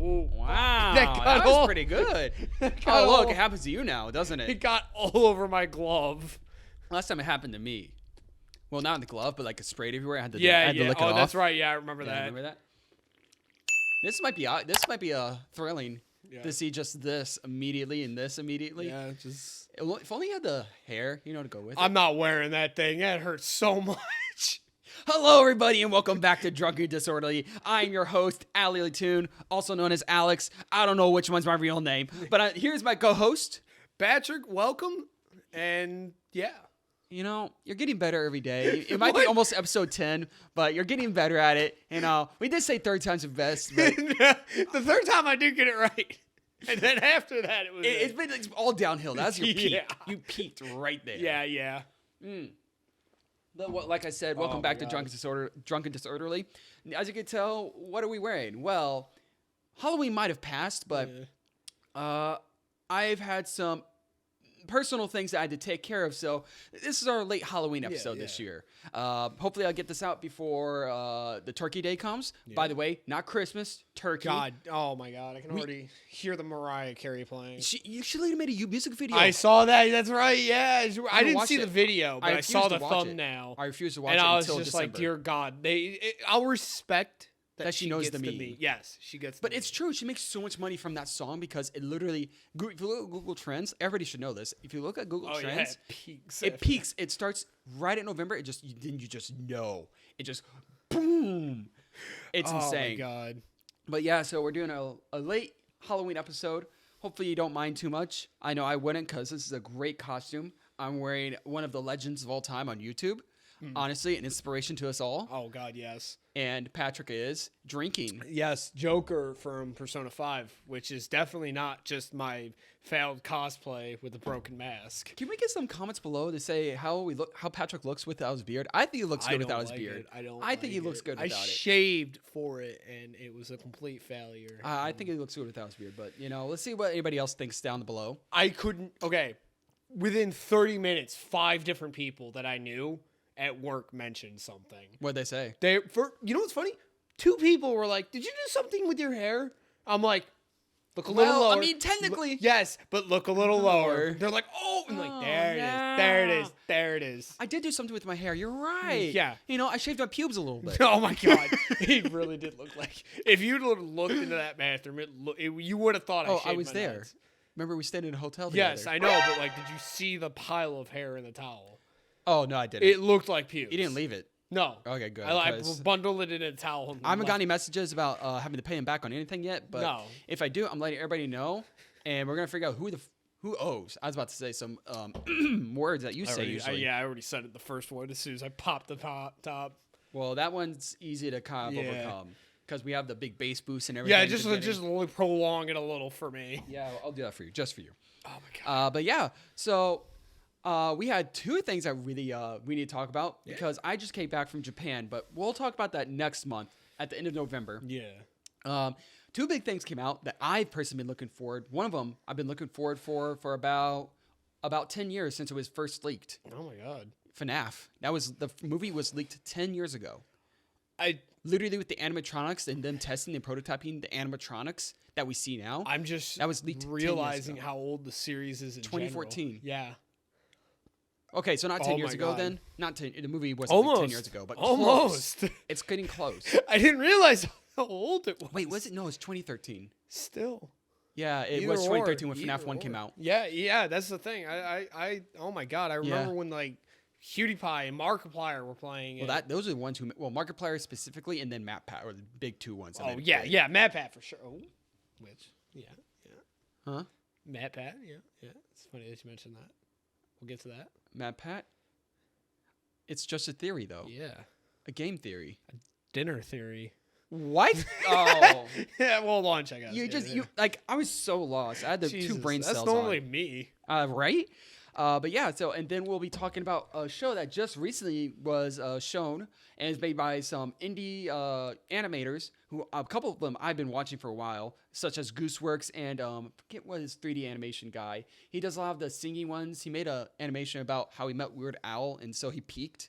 Ooh, Wow, that was pretty good. Oh, look, it happens to you now, doesn't It it? got all over my glove. Last time it happened to me. Well, not in the glove, but like it sprayed everywhere. I had to, I Yeah, had to yeah. lick it Oh, off. that's right. Yeah, I remember Yeah, that. remember that? This might be thrilling to see just this immediately and this immediately. Yeah, just. If only you had the hair, to go with it. I'm not wearing that thing. That hurts so much. Hello, everybody, and welcome back to Drunk and Disorderly. I'm your host, Ali Latoon, also known as Alex. I don't know which one's my real name, but here's my co-host. Patrick, welcome. And yeah. You're getting better every day. It might be almost episode 10, but you're getting better at it. We did say third time's the best, but the third time I do get it right. And then after that, it was. It's been all downhill. That's your peak. Yeah. You peaked right there. Yeah. Like I said, welcome back to Drunk and Disorderly. As you can tell, what are we wearing? Well, Halloween might have passed, but I've had some personal things that I had to take care of. So this is our late Halloween episode this year. Hopefully I'll get this out before the Turkey Day comes. Yeah. By the way, not Christmas, Turkey. God, oh my God, I can already hear the Mariah Carey playing. You should have made a music video. I saw that. That's right. Yeah, I didn't see the video, but I saw the thumbnail. I refused to watch it until December. And I was just like, dear God, I'll respect that she knows the meme. Yes, she gets the meme. But it's true. She makes so much money from that song because it literally, if you look at Google Trends, everybody should know this. If you look at Google Trends, it peaks. It starts right at November. You just know. It just, boom. It's insane. Oh, my God. But yeah, so we're doing a late Halloween episode. Hopefully you don't mind too much. I know I wouldn't because this is a great costume. I'm wearing one of the legends of all time on YouTube. Honestly, an inspiration to us all. Oh, God, yes. And Patrick is drinking. Yes, Joker from Persona 5, which is definitely not just my failed cosplay with a broken mask. Can we get some comments below to say how Patrick looks without his beard? I think he looks good without his beard. I think he looks good without it. I shaved for it, and it was a complete failure. I think he looks good without his beard, but, let's see what anybody else thinks down below. Okay, within 30 minutes, 5 different people that I knew at work mentioned something. What'd they say? You know what's funny? 2 people were like, "Did you do something with your hair?" I'm like, "Look a little lower." I mean, technically, yes, but look a little lower. They're like, "Oh," I'm like, there it is. I did do something with my hair. You're right. Yeah. I shaved my pubes a little bit. Oh my God, he really did look like. If you'd looked into that bathroom, you would have thought I shaved I was my there. nuts. Remember, we stayed in a hotel together. Yes, I know, but did you see the pile of hair in the towel? Oh, no, I didn't. It looked like pubes. You didn't leave it? No. Okay, good. I bundled it in a towel. I haven't got any messages about having to pay him back on anything yet, but if I do, I'm letting everybody know, and we're going to figure out who owes. I was about to say some words that you say usually. I already said it the first one as soon as I popped the top. Well, that one's easy to kind of overcome because we have the big bass boost and everything. Yeah, just prolong it a little for me. Yeah, I'll do that for you, just for you. Oh, my God. But yeah, so... we had 2 things that really we need to talk about because I just came back from Japan, but we'll talk about that next month at the end of November. Yeah. 2 big things came out that I've personally been looking forward. One of them I've been looking forward for about 10 years since it was first leaked. Oh my God. FNAF. The movie was leaked 10 years ago. I literally with the animatronics and them testing and prototyping the animatronics that we see now. I'm just that was leaked realizing how old the series is in 2014. General. Yeah. Okay, so not 10 years ago then? Not 10. The movie wasn't almost 10 years ago, but almost. Close. It's getting close. I didn't realize how old it was. Wait, was it? No, it's 2013. Still. Yeah, it was 2013 when FNAF 1 came out. Yeah, that's the thing. I oh my God, I remember when PewDiePie and Markiplier were playing. Well, those are the ones Markiplier specifically, and then MatPat were the big 2 ones. Oh yeah, MatPat for sure. Oh, which Huh? MatPat, yeah. It's funny that you mentioned that. We'll get to that. MatPat? It's just a theory, though. Yeah. A game theory. A dinner theory. What? Oh. Yeah, well, launch, I guess. I was so lost. I had the 2 brain cells. That's normally me. Right? But yeah, and then we'll be talking about a show that just recently was shown and is made by some indie animators who a couple of them I've been watching for a while, such as Gooseworks and forget what his 3D animation guy. He does a lot of the singing ones. He made an animation about how he met Weird Al, and so he peaked.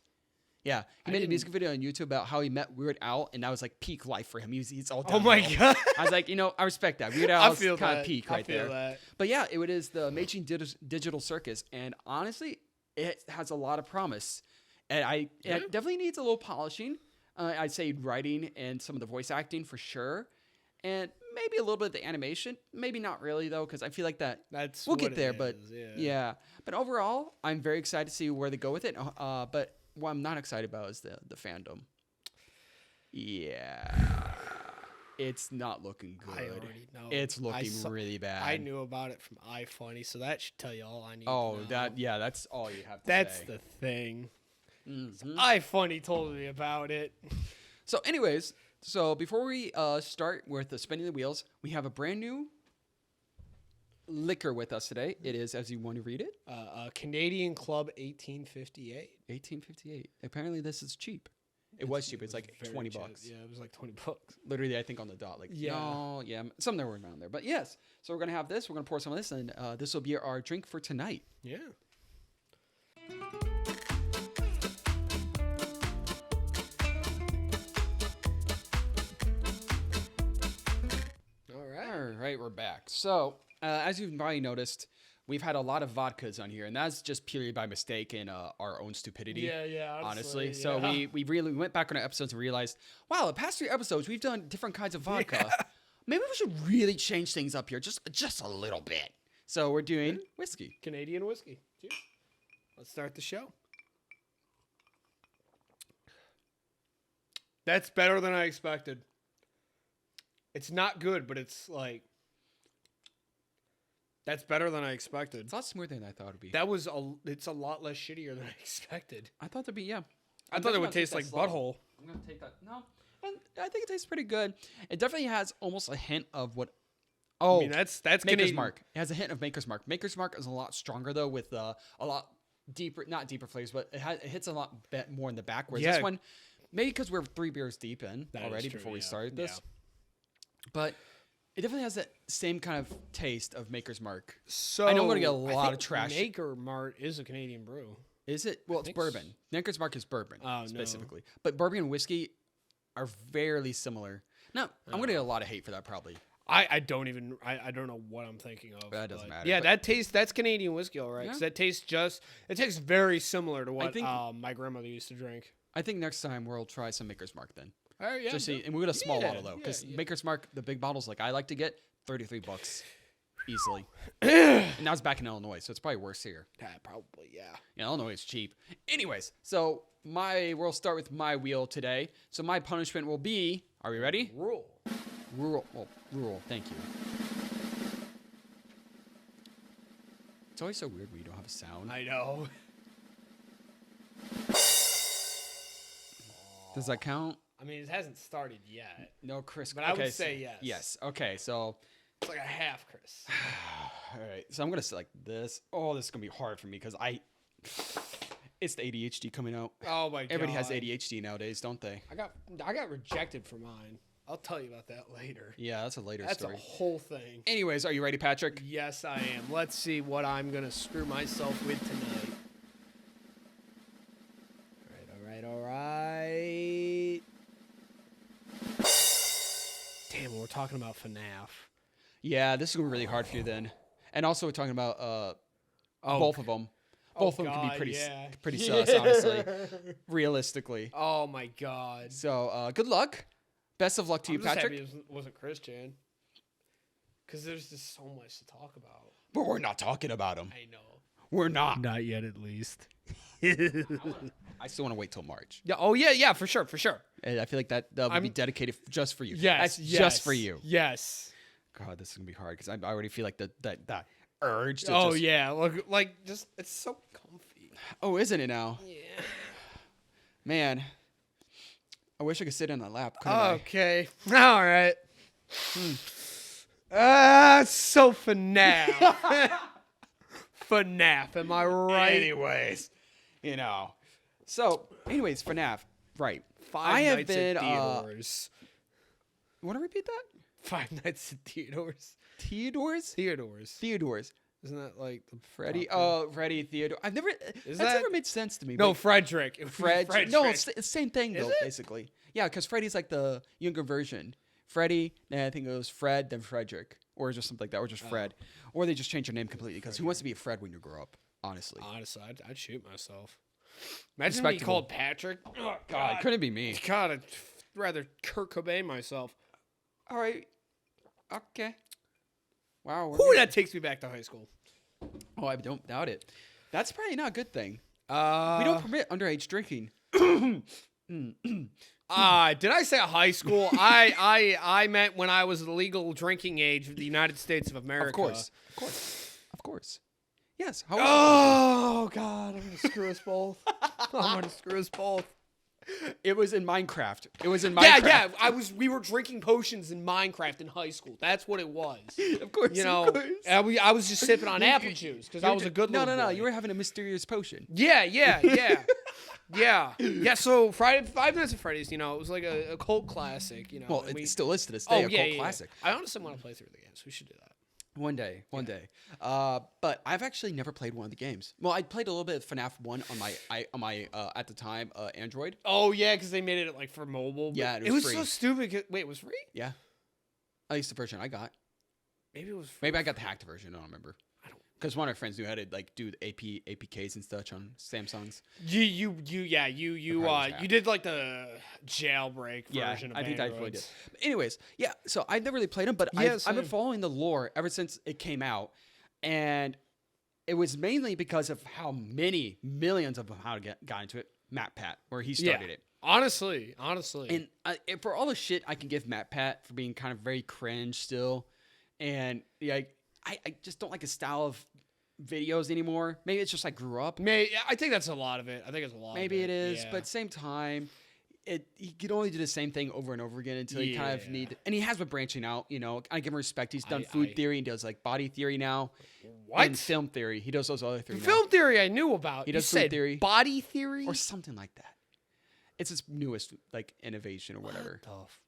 Yeah, he made a music video on YouTube about how he met Weird Al, and that was like peak life for him. He's all Oh my downhill. god. I was like, I respect that. Weird I Al's feel kind that. of peak I right feel there. that. But yeah, it is the Amazing Digital Circus, and honestly, it has a lot of promise. And it definitely needs a little polishing. I'd say writing and some of the voice acting for sure, and maybe a little bit of the animation. Maybe not really though, because I feel like we'll get there. But yeah. But overall, I'm very excited to see where they go with it. But what I'm not excited about is the fandom. Yeah, it's not looking good. I already know. It's looking really bad. I knew about it from iFunny, so that should tell you all I need. Oh, to know. that's all you have to That's say. the thing. Mm-hmm. iFunny told me about it. So, anyways, before we start with the spinning the wheels, we have a brand new liquor with us today. It is, as you want to read it, Canadian Club 1858. 1858. Apparently, this is cheap. It was cheap. It's like $20. Yeah, it was like $20. Literally, I think on the dot. Something around there. But yes, so we're gonna have this. We're gonna pour some of this, and this will be our drink for tonight. Yeah. All right, we're back. So, as you've probably noticed, we've had a lot of vodkas on here, and that's just purely by mistake and our own stupidity. Yeah, honestly. Yeah. So we really went back on our episodes and realized, wow, the past 3 episodes we've done different kinds of vodka. Yeah. Maybe we should really change things up here, just a little bit. So we're doing whiskey, Canadian whiskey. Cheers. Let's start the show. That's better than I expected. It's not good, but it's like that's better than I expected. It's a lot smoother than I thought it'd be. It's a lot less shittier than I expected. I thought it'd be I thought it would taste like butthole. I'm gonna take that. No, I think it tastes pretty good. It definitely has almost a hint of what. Oh, I mean, that's Maker's Canadian. Mark. It has a hint of Maker's Mark. Maker's Mark is a lot stronger though, with a lot deeper, not deeper flavors, but it hits a lot more in the back. Whereas this one, maybe because we're 3 beers deep in already before we started this. But it definitely has that same kind of taste of Maker's Mark. So I know I'm going to get a lot of trash. Maker Mart is a Canadian brew. Is it? Well, it's bourbon. Maker's Mark is bourbon, specifically. No. But bourbon and whiskey are fairly similar. Now, I'm going to get a lot of hate for that probably. I don't know what I'm thinking of. That doesn't matter. Yeah, that's Canadian whiskey, all right. Because it tastes very similar to what my grandmother used to drink. I think next time we'll try some Maker's Mark then. Yeah, just see, and we got a small bottle though, because Maker's Mark, the big bottles like I like to get, $33 easily. And that was back in Illinois, so it's probably worse here. Yeah, probably, yeah. Yeah, Illinois is cheap. Anyways, so we'll start with my wheel today. So my punishment will be, are we ready? Rural. Thank you. It's always so weird when you don't have a sound. I know. Does that count? I mean, it hasn't started yet. No, Chris. But I would say yes. Yes. Okay, so it's like a half, Chris. All right. So I'm gonna select this. Oh, this is gonna be hard for me because it's the ADHD coming out. Oh my god. Everybody has ADHD nowadays, don't they? I got rejected for mine. I'll tell you about that later. Yeah, that's a later story. That's a whole thing. Anyways, are you ready, Patrick? Yes, I am. Let's see what I'm gonna screw myself with tonight. All right. Damn, we're talking about FNAF. Yeah, this is gonna be really hard for you then. And also, we're talking about both of them. Both of them can be pretty sus, honestly, realistically. Oh my god. So, good luck. Best of luck to you, Patrick. Happy it wasn't Christian. Because there's just so much to talk about. But we're not talking about him. I know. We're not. Not yet, at least. I still want to wait till March. Yeah. Oh yeah, for sure. And I feel like that would be dedicated just for you. Yes, that's just for you. Yes. God, this is gonna be hard because I already feel like that urge. To look, like just it's so comfy. Oh, isn't it now? Yeah. Man, I wish I could sit in that lap. Okay. All right. So FNAF. FNAF, am I right? Anyways, So, FNAF, right. Five Nights at Theodore's. Want to repeat that? Five Nights at Theodore's. Theodore's? Theodore's. Theodore's. Isn't that like the Freddy? proper- Oh, Freddy Theodore. That's that- never made sense to me. No, but Frederick. Fred. No, it's the same thing Is though, it? basically. Yeah, because Freddy's like the younger version. Freddy, then I think it was Fred, then Frederick, or just something like that, or just Fred, or they just change your name completely. Because who wants to be a Fred when you grow up? Honestly, I'd shoot myself. Imagine being Respectable. called Patrick. Oh, God, couldn't be me. God, I'd rather Kurt Cobain myself. All right, okay. Wow. Whew, that takes me back to high school. Oh, I don't doubt it. That's probably not a good thing. We We don't permit underage drinking. Did I say high school? I meant when I was the legal drinking age of the United States of America. Of course. Yes. How Oh God, I'm gonna screw us both. I'm gonna screw us both. It was in Minecraft. It was in Minecraft. Yeah. We were drinking potions in Minecraft in high school. That's what it was. Of course. You know, of course. I was just sipping on apple juice because I was a good little No. boy. You were having a mysterious potion. Yeah. So Five Nights at Freddy's, you know, it was like a cult classic. You know, Well, and it still is to this day a cult classic. I honestly want to play through the games. We should do that. One day. But I've actually never played one of the games. Well, I played a little bit of FNAF 1 on my at the time Android. Oh yeah, because they made it like for mobile. Yeah, but it was so free. stupid. Wait, it was free? Yeah. At least the version I got. Maybe it was. Free. Maybe I got the hacked version. I don't remember. Because one of my friends knew how to like do the APKs and such on Samsungs. You did like the jailbreak version of I think I Androids. really did. But anyways, yeah, so I've never really played them, but Yeah, I've been same. following the lore ever since it came out. And it was mainly because of how many millions of how to got into it. Matt Pat, where he started it. Honestly. And for all the shit I can give Matt Pat for being kind of very cringe still. And I just don't like his style of videos anymore. Maybe it's just I grew up. I think that's a lot of it. Maybe it is, but at the same time, he could only do the same thing over and over again until he kind of need. And he has been branching out. You know, I give him respect. He's done food theory and does like body theory now. What? And film theory. He does those other theories. Film theory I knew about. He does you food said theory. body theory or something like that. It's his newest like innovation or whatever. Tough.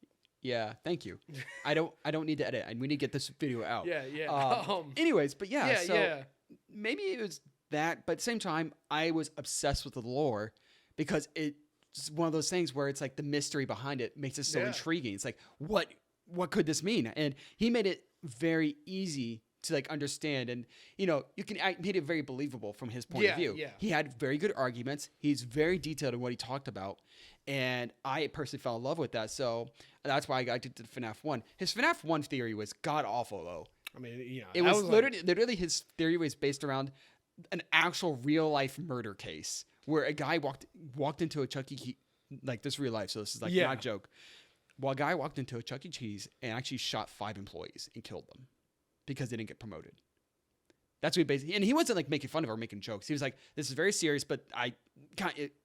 Yeah, thank you. I don't need to edit. We need to get this video out. Yeah. Anyways, but yeah, so yeah. maybe it was that, but at the same time, I was obsessed with the lore because it's one of those things where it's like the mystery behind it makes it so intriguing. It's like, what could this mean? And he made it very easy to like understand, and you know, made it very believable from his point of view. Yeah. He had very good arguments. He's very detailed in what he talked about, and I personally fell in love with that. So that's why I got to FNAF 1. His FNAF 1 theory was god awful though. I mean, you know, It was literally his theory was based around an actual real life murder case where a guy walked into a Chuck E. Cheese, like this real life. So this is like not a joke. Well, a guy walked into a Chuck E. Cheese and actually shot 5 employees and killed them because they didn't get promoted. That's what he basically, and he wasn't like making fun of it or making jokes. He was like, "This is very serious," but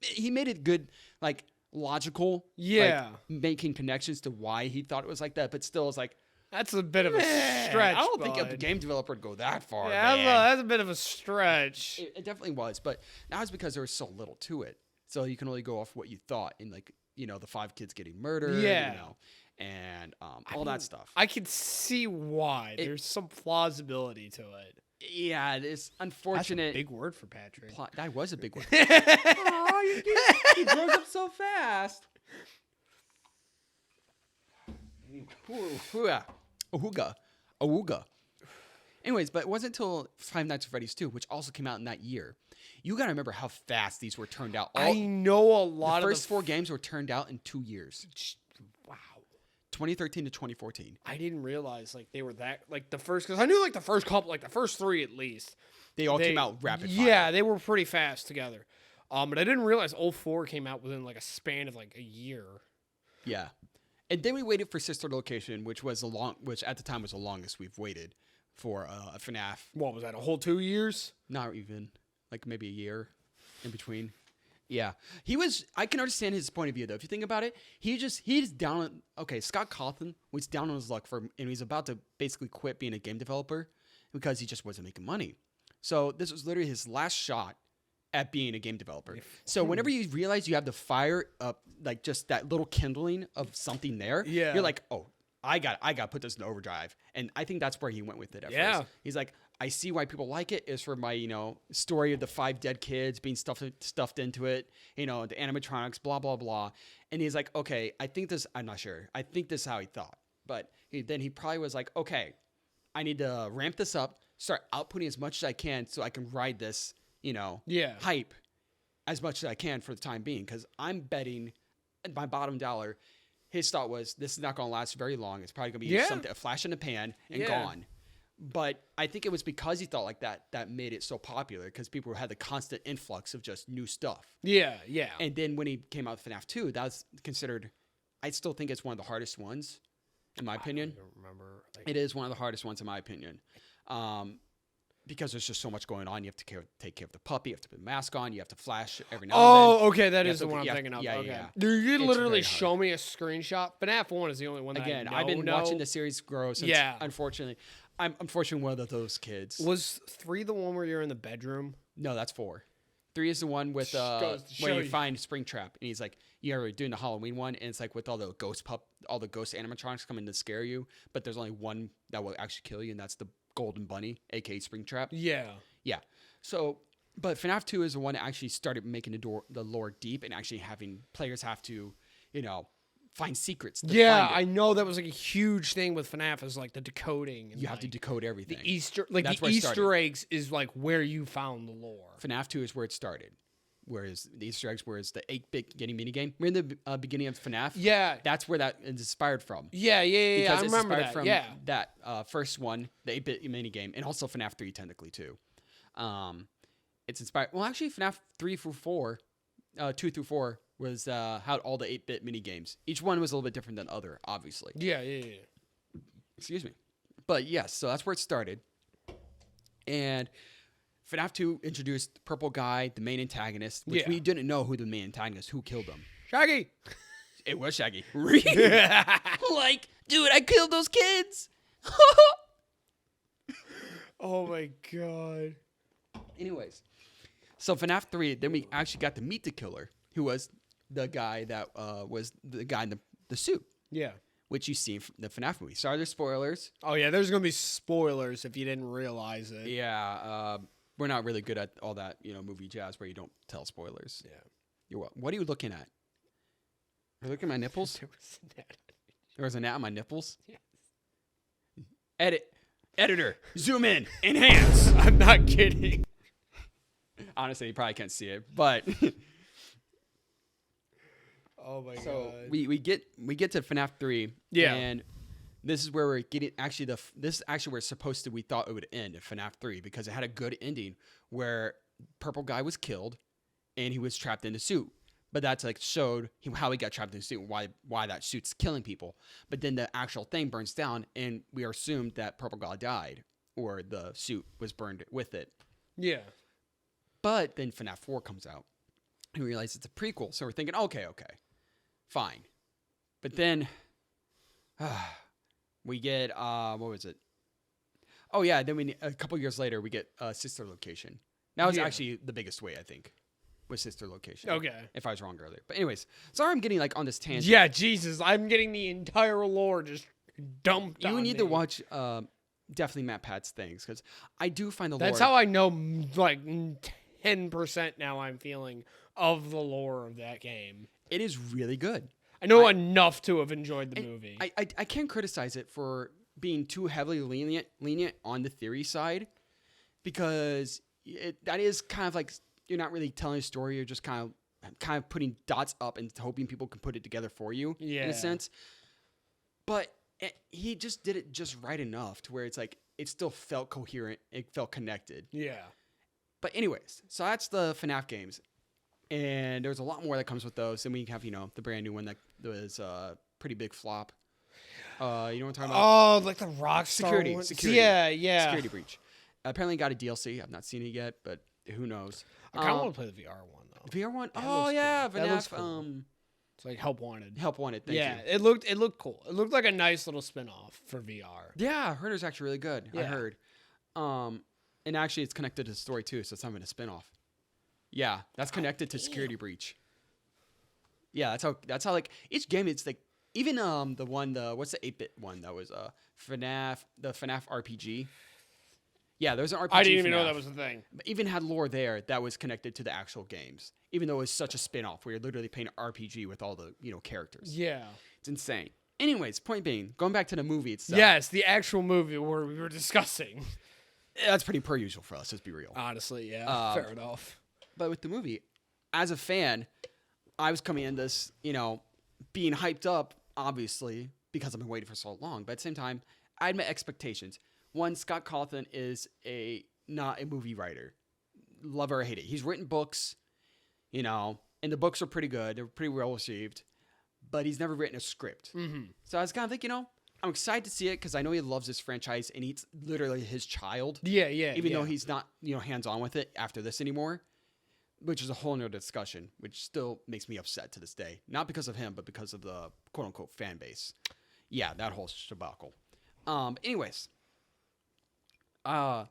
he made it good, like logical, like, making connections to why he thought it was like that. But still, it's like. That's a bit of a stretch. I don't think a game developer would go that far. Yeah, man. that's a bit of a stretch. It definitely was, but that was because there was so little to it. So you can only go off what you thought in, like, you know, the 5 kids getting murdered, you know, and all that stuff. I can see why. There's some plausibility to it. Yeah, it's unfortunate. That's a big word for Patrick. That was a big word. Oh, he grows up so fast. Awooga. Anyways, but it wasn't until Five Nights at Freddy's 2, which also came out in that year. You got to remember how fast these were turned out. I know a lot of the first 4 games were turned out in 2 years. Wow. 2013 to 2014. I didn't realize like they were that like the first, because I knew like the first couple, like the first 3 at least. They all came out rapid fire. Yeah, they were pretty fast together. But I didn't realize 04 came out within like a span of like a year. Yeah. And then we waited for Sister Location, which at the time was the longest we've waited for a FNAF. What was that? A whole 2 years? Not even, like maybe a year in between. Yeah, I can understand his point of view though. If you think about it, he's down. Scott Cawthon was down on his luck and he's about to basically quit being a game developer because he just wasn't making money. So this was literally his last shot at being a game developer. So whenever you realize you have the fire up, like just that little kindling of something there, you're like, oh, I got to put this in overdrive. And I think that's where he went with it at first. He's like, I see why people like it is for my, story of the 5 dead kids being stuffed into it, the animatronics, blah, blah, blah. And he's like, okay, I'm not sure. I think this is how he thought. But then he probably was like, okay, I need to ramp this up, start outputting as much as I can so I can ride this, hype as much as I can for the time being. Because I'm betting my bottom dollar, his thought was, this is not going to last very long. It's probably going to be something, a flash in the pan and gone. But I think it was because he thought like that made it so popular, because people had the constant influx of just new stuff. Yeah, yeah. And then when he came out with FNAF 2, that was considered, I still think it's one of the hardest ones, in my opinion. I don't remember. It is one of the hardest ones, in my opinion. Because there's just so much going on. You have to take care of the puppy. You have to put a mask on. You have to flash every now and then. Oh, okay. That is the one I'm thinking of. Yeah, okay. yeah. Dude, you It's literally very show me a screenshot. FNAF 1 is the only one that Again, I I've been know. watching the series grow since, unfortunately. I'm unfortunately one of those kids. Was 3 the one where you're in the bedroom? No, that's 4. 3 is the one with where you find Springtrap, and he's like, you're doing the Halloween one, and it's like with all the ghost animatronics coming to scare you, but there's only one that will actually kill you, and that's the Golden Bunny, aka Springtrap. Yeah. Yeah. So, but FNAF 2 is the one that actually started making the lore deep and actually having players have to, find secrets. I know that was like a huge thing with FNAF, is like the decoding. And you have to decode everything. The Easter eggs is like where you found the lore. FNAF 2 is where it started. Whereas the Easter eggs, whereas the 8-bit getting minigame, we're in the beginning of FNAF. Yeah. That's where that is inspired from. Yeah. Because I remember that. From yeah. that first one, the 8-bit minigame, and also FNAF 3 technically too. It's inspired. Well, actually, FNAF 3 through 4, 2 through 4 was how all the 8-bit mini games. Each one was a little bit different than other, obviously. Yeah. Excuse me. But yes, so that's where it started. And FNAF 2 introduced Purple Guy, the main antagonist, which we didn't know who the main antagonist, who killed him. Shaggy. It was Shaggy. Like, dude, I killed those kids. Oh my god. Anyways, so FNAF 3, then we actually got to meet the killer, who was the guy that was the guy in the suit. Yeah. Which you see in the FNAF movie. Sorry, there's spoilers. Oh, yeah, there's going to be spoilers if you didn't realize it. Yeah, we're not really good at all that, movie jazz where you don't tell spoilers. Yeah. You're welcome. What are you looking at? Are you looking at my nipples? There was a gnat on my nipples? Yes. Editor, zoom in, enhance. I'm not kidding. Honestly, you probably can't see it, but... Oh my god. So we get to FNAF 3, and this is where we're getting this is actually where it's supposed to, we thought it would end at FNAF 3, because it had a good ending where Purple Guy was killed and he was trapped in the suit. But that's like showed how he got trapped in the suit and why that suit's killing people. But then the actual thing burns down, and we are assumed that Purple Guy died, or the suit was burned with it. Yeah. But then FNAF 4 comes out, and we realize it's a prequel. So we're thinking, okay, fine. But then we get, what was it? Oh, yeah. Then a couple years later, we get Sister Location. That was actually the biggest way, I think, was Sister Location. Okay. If I was wrong earlier. But anyways, sorry I'm getting like on this tangent. Yeah, Jesus. I'm getting the entire lore just dumped on me. You need to watch definitely Matt Pat's things, because I do find the lore. That's how I know like 10% now I'm feeling of the lore of that game. It is really good. I know enough to have enjoyed the movie. I can't criticize it for being too heavily lenient on the theory side, because that is kind of like, you're not really telling a story. You're just kind of putting dots up and hoping people can put it together for you, in a sense. But he just did it just right enough to where it's like it still felt coherent. It felt connected. Yeah. But anyways, so that's the FNAF games. And there's a lot more that comes with those. And we have, the brand new one that was a pretty big flop. You know what I'm talking about? Oh, like the Rockstar Security. one? Yeah. Security Breach. Apparently got a DLC. I've not seen it yet, but who knows? I kind of want to play the VR one, though. The VR one? Oh, yeah. Cool. FNAF. Cool. It's like Help Wanted. Help Wanted, thank you. Yeah, it looked cool. It looked like a nice little spin-off for VR. Yeah, I heard it was actually really good. Yeah. I heard. And actually, it's connected to the story, too, so it's not even a spin-off. Yeah, that's connected to Security Breach. Yeah, that's how like each game, it's like, even what's the 8-bit one that was the FNAF RPG. Yeah, there's an RPG. I didn't even know FNAF. that was a thing. But even had lore there that was connected to the actual games, even though it was such a spin-off where you're literally playing an RPG with all the characters. Yeah. It's insane. Anyways, point being, going back to the movie itself. Yes, the actual movie where we were discussing. That's pretty per usual for us, let's be real. Honestly, yeah. Fair enough. But with the movie, as a fan, I was coming in this, being hyped up, obviously, because I've been waiting for so long. But at the same time, I had my expectations. One, Scott Cawthon is not a movie writer. Love or hate it. He's written books, and the books are pretty good. They're pretty well received. But he's never written a script. Mm-hmm. So I was kind of thinking, I'm excited to see it because I know he loves this franchise and it's literally his child. Yeah. Even though he's not, hands-on with it after this anymore, which is a whole nother discussion, which still makes me upset to this day. Not because of him, but because of the quote-unquote fan base. Yeah, that whole shabacle. Anyways, I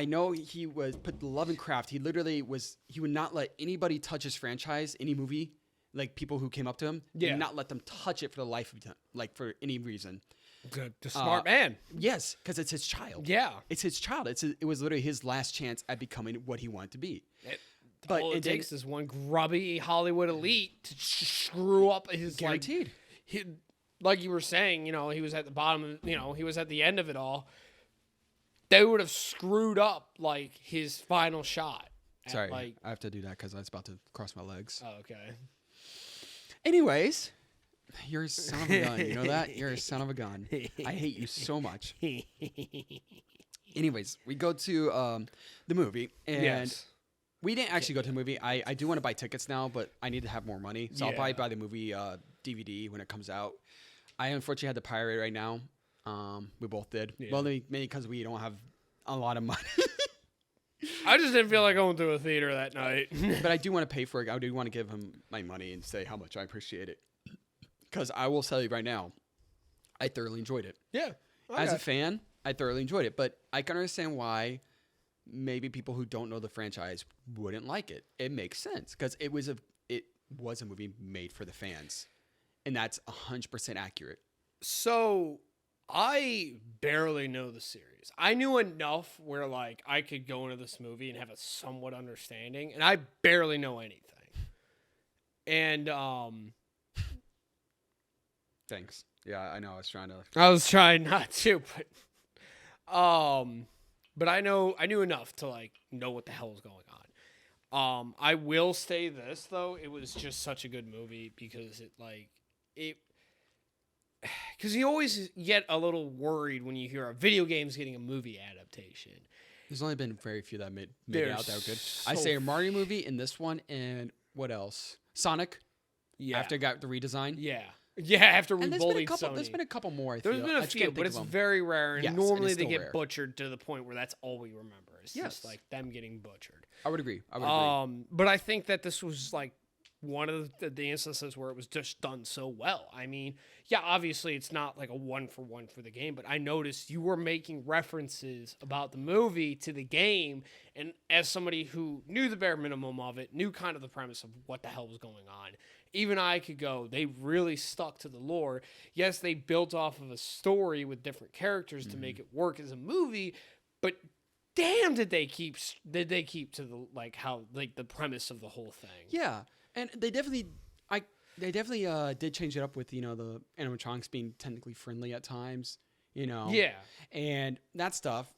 know he put the love and craft. He would not let anybody touch his franchise, any movie, like people who came up to him, Yeah. would not let them touch it for the life of them, like for any reason. Good. The smart man. Yes, because it's his child. Yeah. It's his child. It was literally his last chance at becoming what he wanted to be. All it takes is one grubby Hollywood elite to screw up his Guaranteed. Like you were saying, he was at the bottom of, he was at the end of it all. They would have screwed up like his final shot. Sorry, I have to do that because I was about to cross my legs. Oh, okay. Anyways, you're a son of a gun. You know that? You're a son of a gun. I hate you so much. Anyways, we go to the movie, and we didn't actually go to the movie. I do want to buy tickets now, but I need to have more money, so I'll probably buy the movie DVD when it comes out. I unfortunately had to pirate it right now. We both did. Yeah. Well, maybe because we don't have a lot of money. I just didn't feel like going to a theater that night. But I do want to pay for it. I do want to give him my money and say how much I appreciate it. Because I will tell you right now, I thoroughly enjoyed it. Yeah. Okay. As a fan, I thoroughly enjoyed it. But I can understand why maybe people who don't know the franchise wouldn't like it. It makes sense because it was a movie made for the fans. And that's 100% accurate. So I barely know the series. I knew enough where like I could go into this movie and have a somewhat understanding, and I barely know anything. And Thanks. Yeah, I know. I was trying not to, but I knew enough to like know what the hell was going on. I will say this though, it was just such a good movie because because you always get a little worried when you hear a video game's getting a movie adaptation. There's only been very few that made it out that were good. I say a Mario movie in this one, and what else? Sonic. Yeah. After it got the redesign. Yeah. Yeah, after we And bullied there's Sony. been a couple more, I There's feel. been a few, but it's very rare. And Yes, normally it's they still get rare. butchered to the point where that's all we remember. It's Yes. just like them getting butchered. I would agree. But I think that this was like one of the instances where it was just done so well. I mean, yeah, obviously it's not like a 1-for-1 for the game, but I noticed you were making references about the movie to the game, and as somebody who knew the bare minimum of it, knew kind of the premise of what the hell was going on, even I could go, they really stuck to the lore. Yes, they built off of a story with different characters to make it work as a movie, but damn, did they keep to the the premise of the whole thing. Yeah. And they definitely did change it up with, the animatronics being technically friendly at times, Yeah. and that stuff.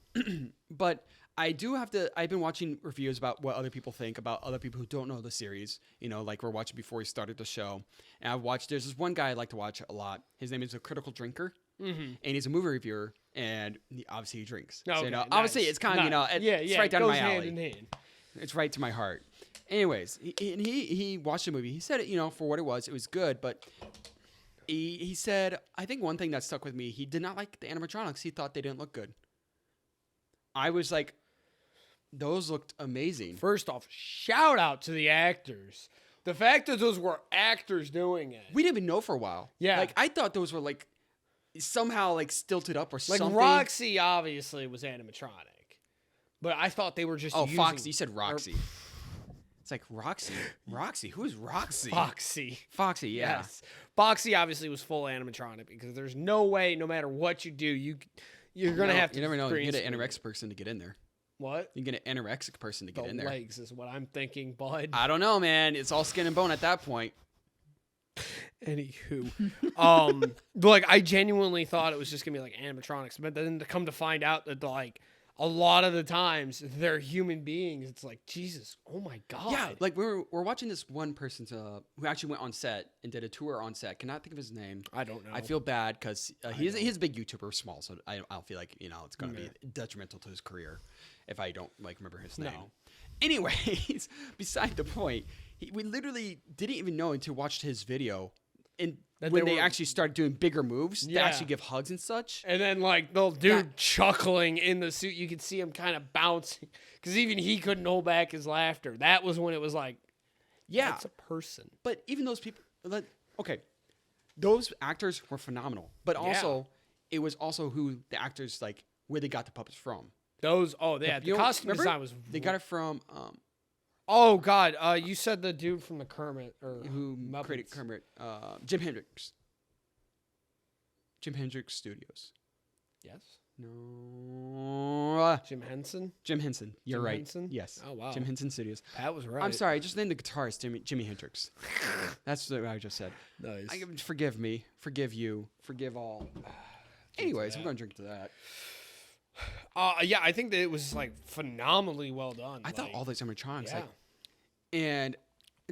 But I've been watching reviews about what other people think about other people who don't know the series, like we're watching before we started the show. And there's this one guy I like to watch a lot. His name is A Critical Drinker. Mm-hmm. And he's a movie reviewer, and obviously he drinks. Okay, So, obviously it's kind of, it's right down goes my alley. hand in hand. It's right to my heart. Anyways, he watched the movie. He said it, for what it was good, but he said, I think one thing that stuck with me, he did not like the animatronics. He thought they didn't look good. I was like, those looked amazing. First off, shout out to the actors. The fact that those were actors doing it. We didn't even know for a while. Yeah. Like, I thought those were like somehow like stilted up or Like something. Roxy obviously was animatronic. But I thought they were just using... Foxy. You said Roxy. It's like Roxy. Roxy? Who's Roxy? Foxy. Foxy, yeah. Yes. Foxy obviously was full animatronic because there's no way, no matter what you do, you're gonna have to. You never know. You green get an screen anorexic it. person to get in there. What? You get an anorexic person to get The in there. legs is what I'm thinking, bud. I don't know, man. It's all skin and bone at that point. Anywho, like I genuinely thought it was just gonna be like animatronics, but then to come to find out that like a lot of the times they're human beings. It's like Jesus, oh my god. Yeah, like we're watching this one person who actually went on set and did a tour on set. Cannot think of his name. I don't know. I feel bad because he's a big YouTuber, small, so I don't feel like it's gonna be detrimental to his career if I don't like remember his name. No. Anyways, beside the point, we literally didn't even know until we watched his video. And when they actually started doing bigger moves, to actually give hugs and such. And then, like, the dude chuckling in the suit, you could see him kind of bouncing. Because even he couldn't hold back his laughter. That was when it was like, that's a person. But even those people, okay, those actors were phenomenal. But also, it was also who the actors, like, where they got the puppets from. The costume design was... They got it from... oh, God. You said the dude from the Kermit. Or who created Kermit. Jim Hendrix. Jim Hendrix Studios. Yes? No. Jim Henson? Jim Henson. You're Jim right. Henson? Yes. Oh, wow. Jim Henson Studios. That was right. I'm sorry. I just named the guitarist Jimi Hendrix. That's what I just said. Nice. Forgive me. Forgive you. Forgive all. Anyways, we're going to drink to that. Yeah, I think that it was like phenomenally well done. I thought all those animatronics, and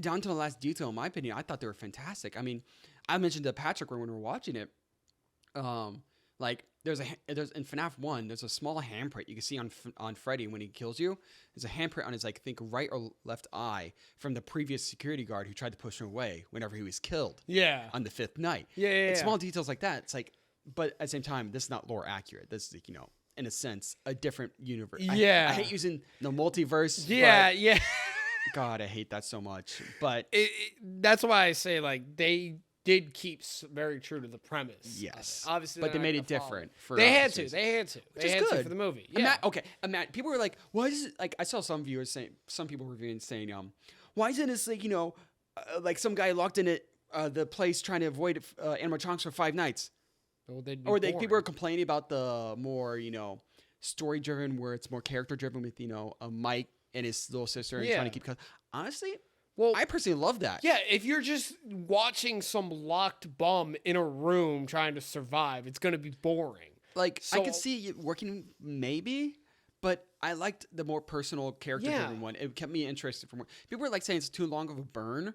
down to the last detail, in my opinion, I thought they were fantastic. I mean, I mentioned to Patrick when we were watching it, like there's in FNAF 1, there's a small handprint you can see on Freddy when he kills you. There's a handprint on his right or left eye from the previous security guard who tried to push him away whenever he was killed. Yeah. On the 5th night. Yeah. It's small details like that. It's like, but at the same time, this is not lore accurate. This is like, in a sense, a different universe. Yeah. I hate using the multiverse. Yeah. God, I hate that so much. But that's why I say, like, they did keep very true to the premise. Yes. Obviously, but they made it different. They had to. Which is good for the movie. Yeah. Matt, people were like, why is it, like, I saw some viewers saying, some people reviewing saying, why isn't this, like, like some guy locked in it, the place trying to avoid animatronics for 5 nights? Or people were complaining about the more, story driven, where it's more character driven with, Mike and his little sister and trying to keep. Honestly, I personally love that. Yeah, if you're just watching some locked bum in a room trying to survive, it's going to be boring. Like, I could see it working maybe, but I liked the more personal character driven one. It kept me interested for more. People were like saying it's too long of a burn.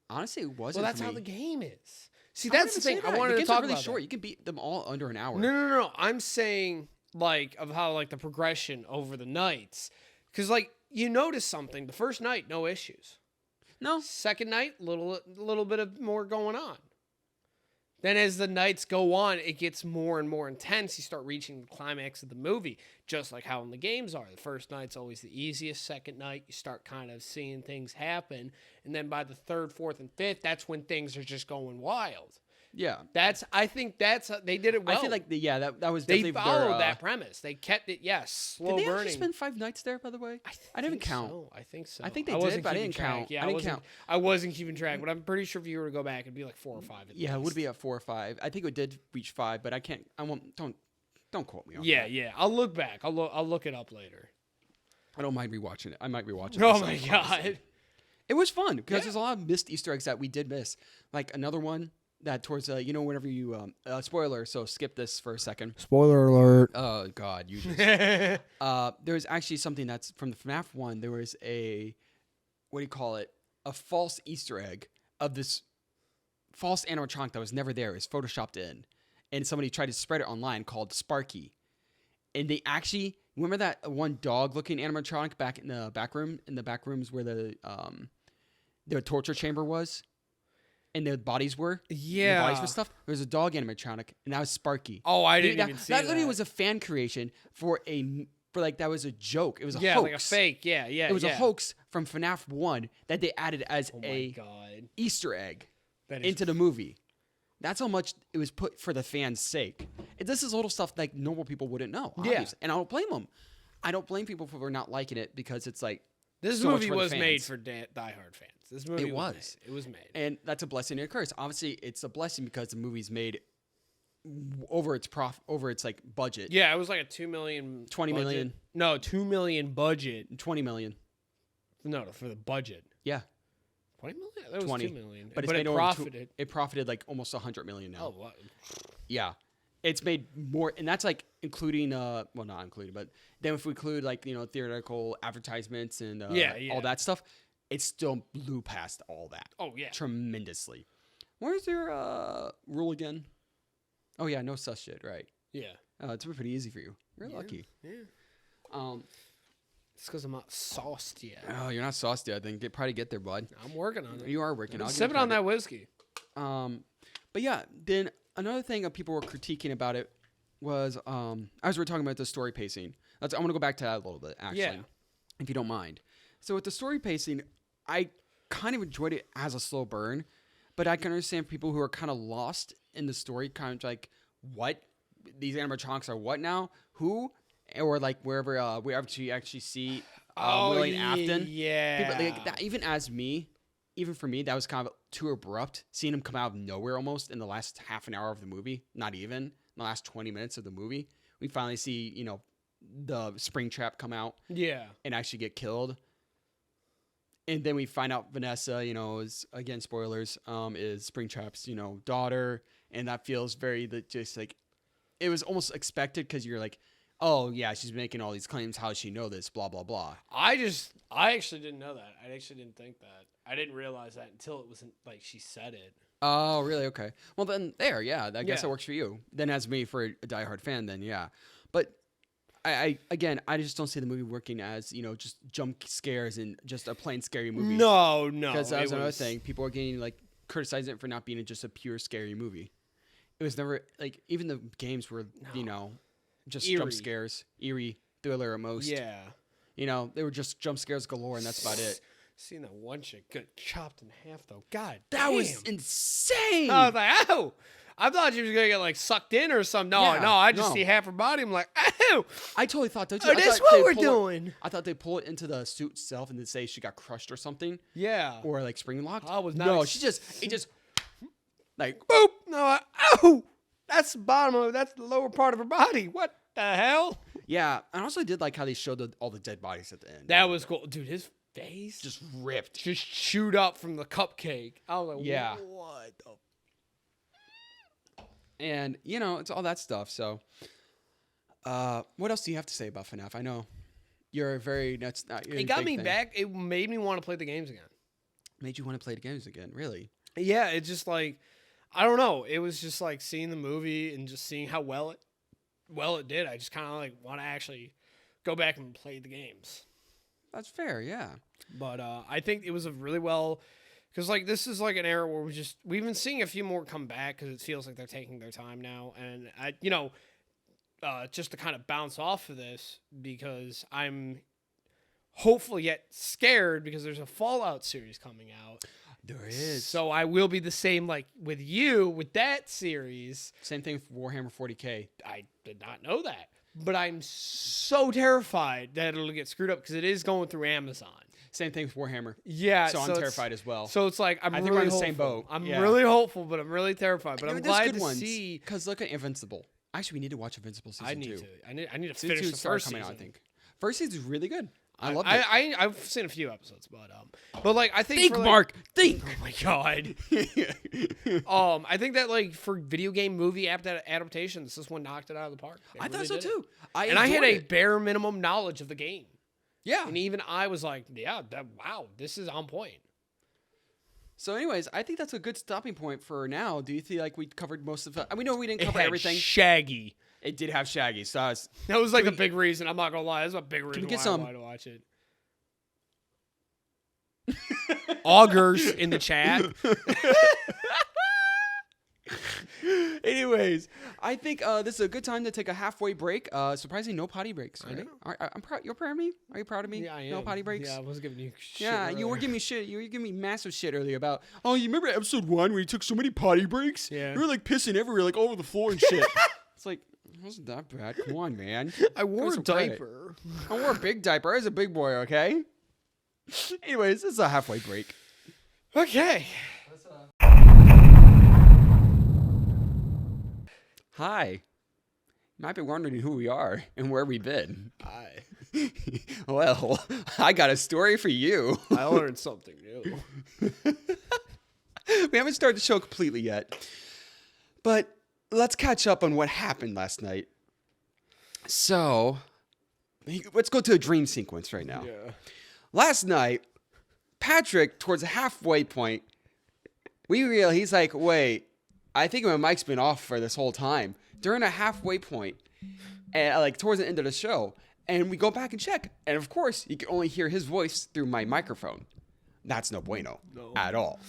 Honestly, it wasn't. Well, that's for how me. the game is. See, that's the thing. I wanted to talk about. Short. You can beat them all under an hour. No. I'm saying like of how like the progression over the nights, because like you notice something. The first night, no issues. No. Second night, little bit of more going on. Then as the nights go on, it gets more and more intense. You start reaching the climax of the movie, just like how in the games are. The first night's always the easiest. Second night, you start kind of seeing things happen. And then by the third, fourth, and fifth, that's when things are just going wild. Yeah. I think they did it well. I feel like that was they definitely followed that premise. They kept it, slow burning. Did they burning. actually spend 5 nights there, by the way? I didn't count. So. I think so. I think they did, but I didn't count. Yeah, I didn't count. I wasn't keeping track, but I'm pretty sure if you were to go back, it'd be like 4 or 5. Yeah, it would be at 4 or 5. I think it did reach 5, but I can't. I won't. Don't quote me on that. Yeah. I'll look back. I'll look it up later. I don't mind rewatching it. I might rewatch it. Oh my god, it was fun because there's a lot of missed Easter eggs that we did miss. Like another one that towards whenever you spoiler, so skip this for a second. Spoiler alert. Oh god, you just there was actually something that's from the FNAF 1. There was a a false Easter egg of this false animatronic that was never there. It's photoshopped in, and somebody tried to spread it online called Sparky. And they actually remember that one dog-looking animatronic back in the back rooms where the torture chamber was, and the bodies were. Yeah, the bodies were stuff. There was a dog animatronic, and that was Sparky. Oh, I didn't even see that. That literally was a fan creation that was a joke. It was a hoax. Yeah, like a fake. Yeah. It was a hoax from FNAF 1 that they added as God. Easter egg into the movie. That's how much it was put for the fans' sake. This is little stuff like normal people wouldn't know. Obviously. Yeah. And I don't blame them. I don't blame people for not liking it because it's like this movie was made for diehard fans. This movie was made. It was made. And that's a blessing and a curse. Obviously, it's a blessing because the movie's made over its like budget. Yeah, it was like a 2 million 20 budget. million. No, 2 million budget. 20 million. No, for the budget. Yeah. 20 million? That was 20. 2 million. But it profited. It profited like almost 100 million now. Oh, what? Yeah. It's made more, and that's like including, well, not including, but then if we include like, theoretical advertisements and all that stuff, it still blew past all that. Oh, yeah. Tremendously. Where's your rule again? Oh, yeah, no sus shit, right? Yeah. It's pretty easy for you. You're lucky. Yeah. It's because I'm not sauced yet. Oh, you're not sauced yet. Then probably get there, bud. I'm working on it. You are working. I'm sipping on that whiskey. But yeah, then another thing that people were critiquing about it was, as we were talking about the story pacing. I'm going to go back to that a little bit, actually, if you don't mind. So with the story pacing, I kind of enjoyed it as a slow burn, but I can understand people who are kind of lost in the story, kind of like, what? These animatronics are what now? Who? Or like wherever we actually see William Afton. Yeah. People, like, that, even for me, that was kind of too abrupt. Seeing him come out of nowhere almost in the last half an hour of the movie. Not even. In the last 20 minutes of the movie. We finally see, the Springtrap come out. Yeah. And actually get killed. And then we find out Vanessa, is, again, spoilers, is Springtrap's, daughter. And that feels just like, it was almost expected because you're like, oh, yeah, she's making all these claims. How does she know this? Blah, blah, blah. I actually didn't know that. I actually didn't think that. I didn't realize that until it wasn't like she said it. Oh, really? Okay. Well, then there, yeah. I guess that works for you. Then as me, for a diehard fan, then yeah. But I just don't see the movie working as, just jump scares and just a plain scary movie. No. Because that was another thing. People are getting, like, criticizing it for not being just a pure scary movie. It was never, like, even the games were, just eerie. Jump scares, eerie, thriller at most. Yeah. They were just jump scares galore, and that's about it. Seeing that one chick get chopped in half, though. God that damn. was insane. I was like, ow. I thought she was going to get, like, sucked in or something. No, I just see half her body. I'm like, ow. I totally thought that, too. Oh, that's what we're doing. I thought they'd pull it into the suit itself and then say she got crushed or something. Yeah. Or, like, spring locked. I was not. No, it just, like, boop. No, ow. That's that's the lower part of her body. What the hell? Yeah. I also did like how they showed all the dead bodies at the end. That was cool. Dude, his face just ripped. Just chewed up from the cupcake. I was like, yeah. What the? And, it's all that stuff. So, what else do you have to say about FNAF? I know you're very, it got me back. It made me want to play the games again. Made you want to play the games again? Really? Yeah. It's just like, I don't know. It was just like seeing the movie and just seeing how well it did. I just kind of like want to actually go back and play the games. That's fair, yeah. But I think it was a really well, because like this is like an era where we've been seeing a few more come back because it feels like they're taking their time now. And just to kind of bounce off of this, because I'm hopeful yet scared because there's a Fallout series coming out. There is. So I will be the same like with you with that series. Same thing with Warhammer 40K. I did not know that. But I'm so terrified that it'll get screwed up because it is going through Amazon. Same thing with Warhammer. Yeah. So I'm terrified as well. So it's like, I think we're in the same boat. I'm really hopeful, but I'm really terrified. But I'm glad to see. Because look at Invincible. Actually, we need to watch Invincible season 2. I need to finish the first season. I think. First season is really good. I love it. I've seen a few episodes, but like I think Mark, think. Oh my god. I think that like for video game movie adaptations, this one knocked it out of the park. I thought so too. I had a bare minimum knowledge of the game. Yeah, and even I was like, wow, this is on point. So, anyways, I think that's a good stopping point for now. Do you feel like we covered most of it? We know we didn't cover everything. Shaggy. It did have Shaggy, so that was like a big reason. I'm not gonna lie, that's a big reason why I wanted to watch it. Augers in the chat. Anyways, I think this is a good time to take a halfway break. Surprisingly, no potty breaks. Right? I know. I'm proud. You're proud of me? Are you proud of me? Yeah, I am. No potty breaks. Yeah, I was giving you shit. Yeah, earlier. you were giving me shit. You were giving me massive shit earlier about. Oh, you remember episode 1 where you took so many potty breaks? Yeah. You were like pissing everywhere, like all over the floor and shit. It's like, it wasn't that bad. Come on, man. I wore a diaper. I wore a big diaper. I was a big boy. Okay. Anyways, this is a halfway break. Okay. Hi. You might be wondering who we are and where we've been. Hi. Well, I got a story for you. I learned something new. We haven't started the show completely yet. But let's catch up on what happened last night. So, let's go to a dream sequence right now. Yeah. Last night, Patrick, towards the halfway point, he's like, wait, I think my mic's been off for this whole time. During a halfway point, and like towards the end of the show, and we go back and check, and of course, you can only hear his voice through my microphone. That's no bueno at all.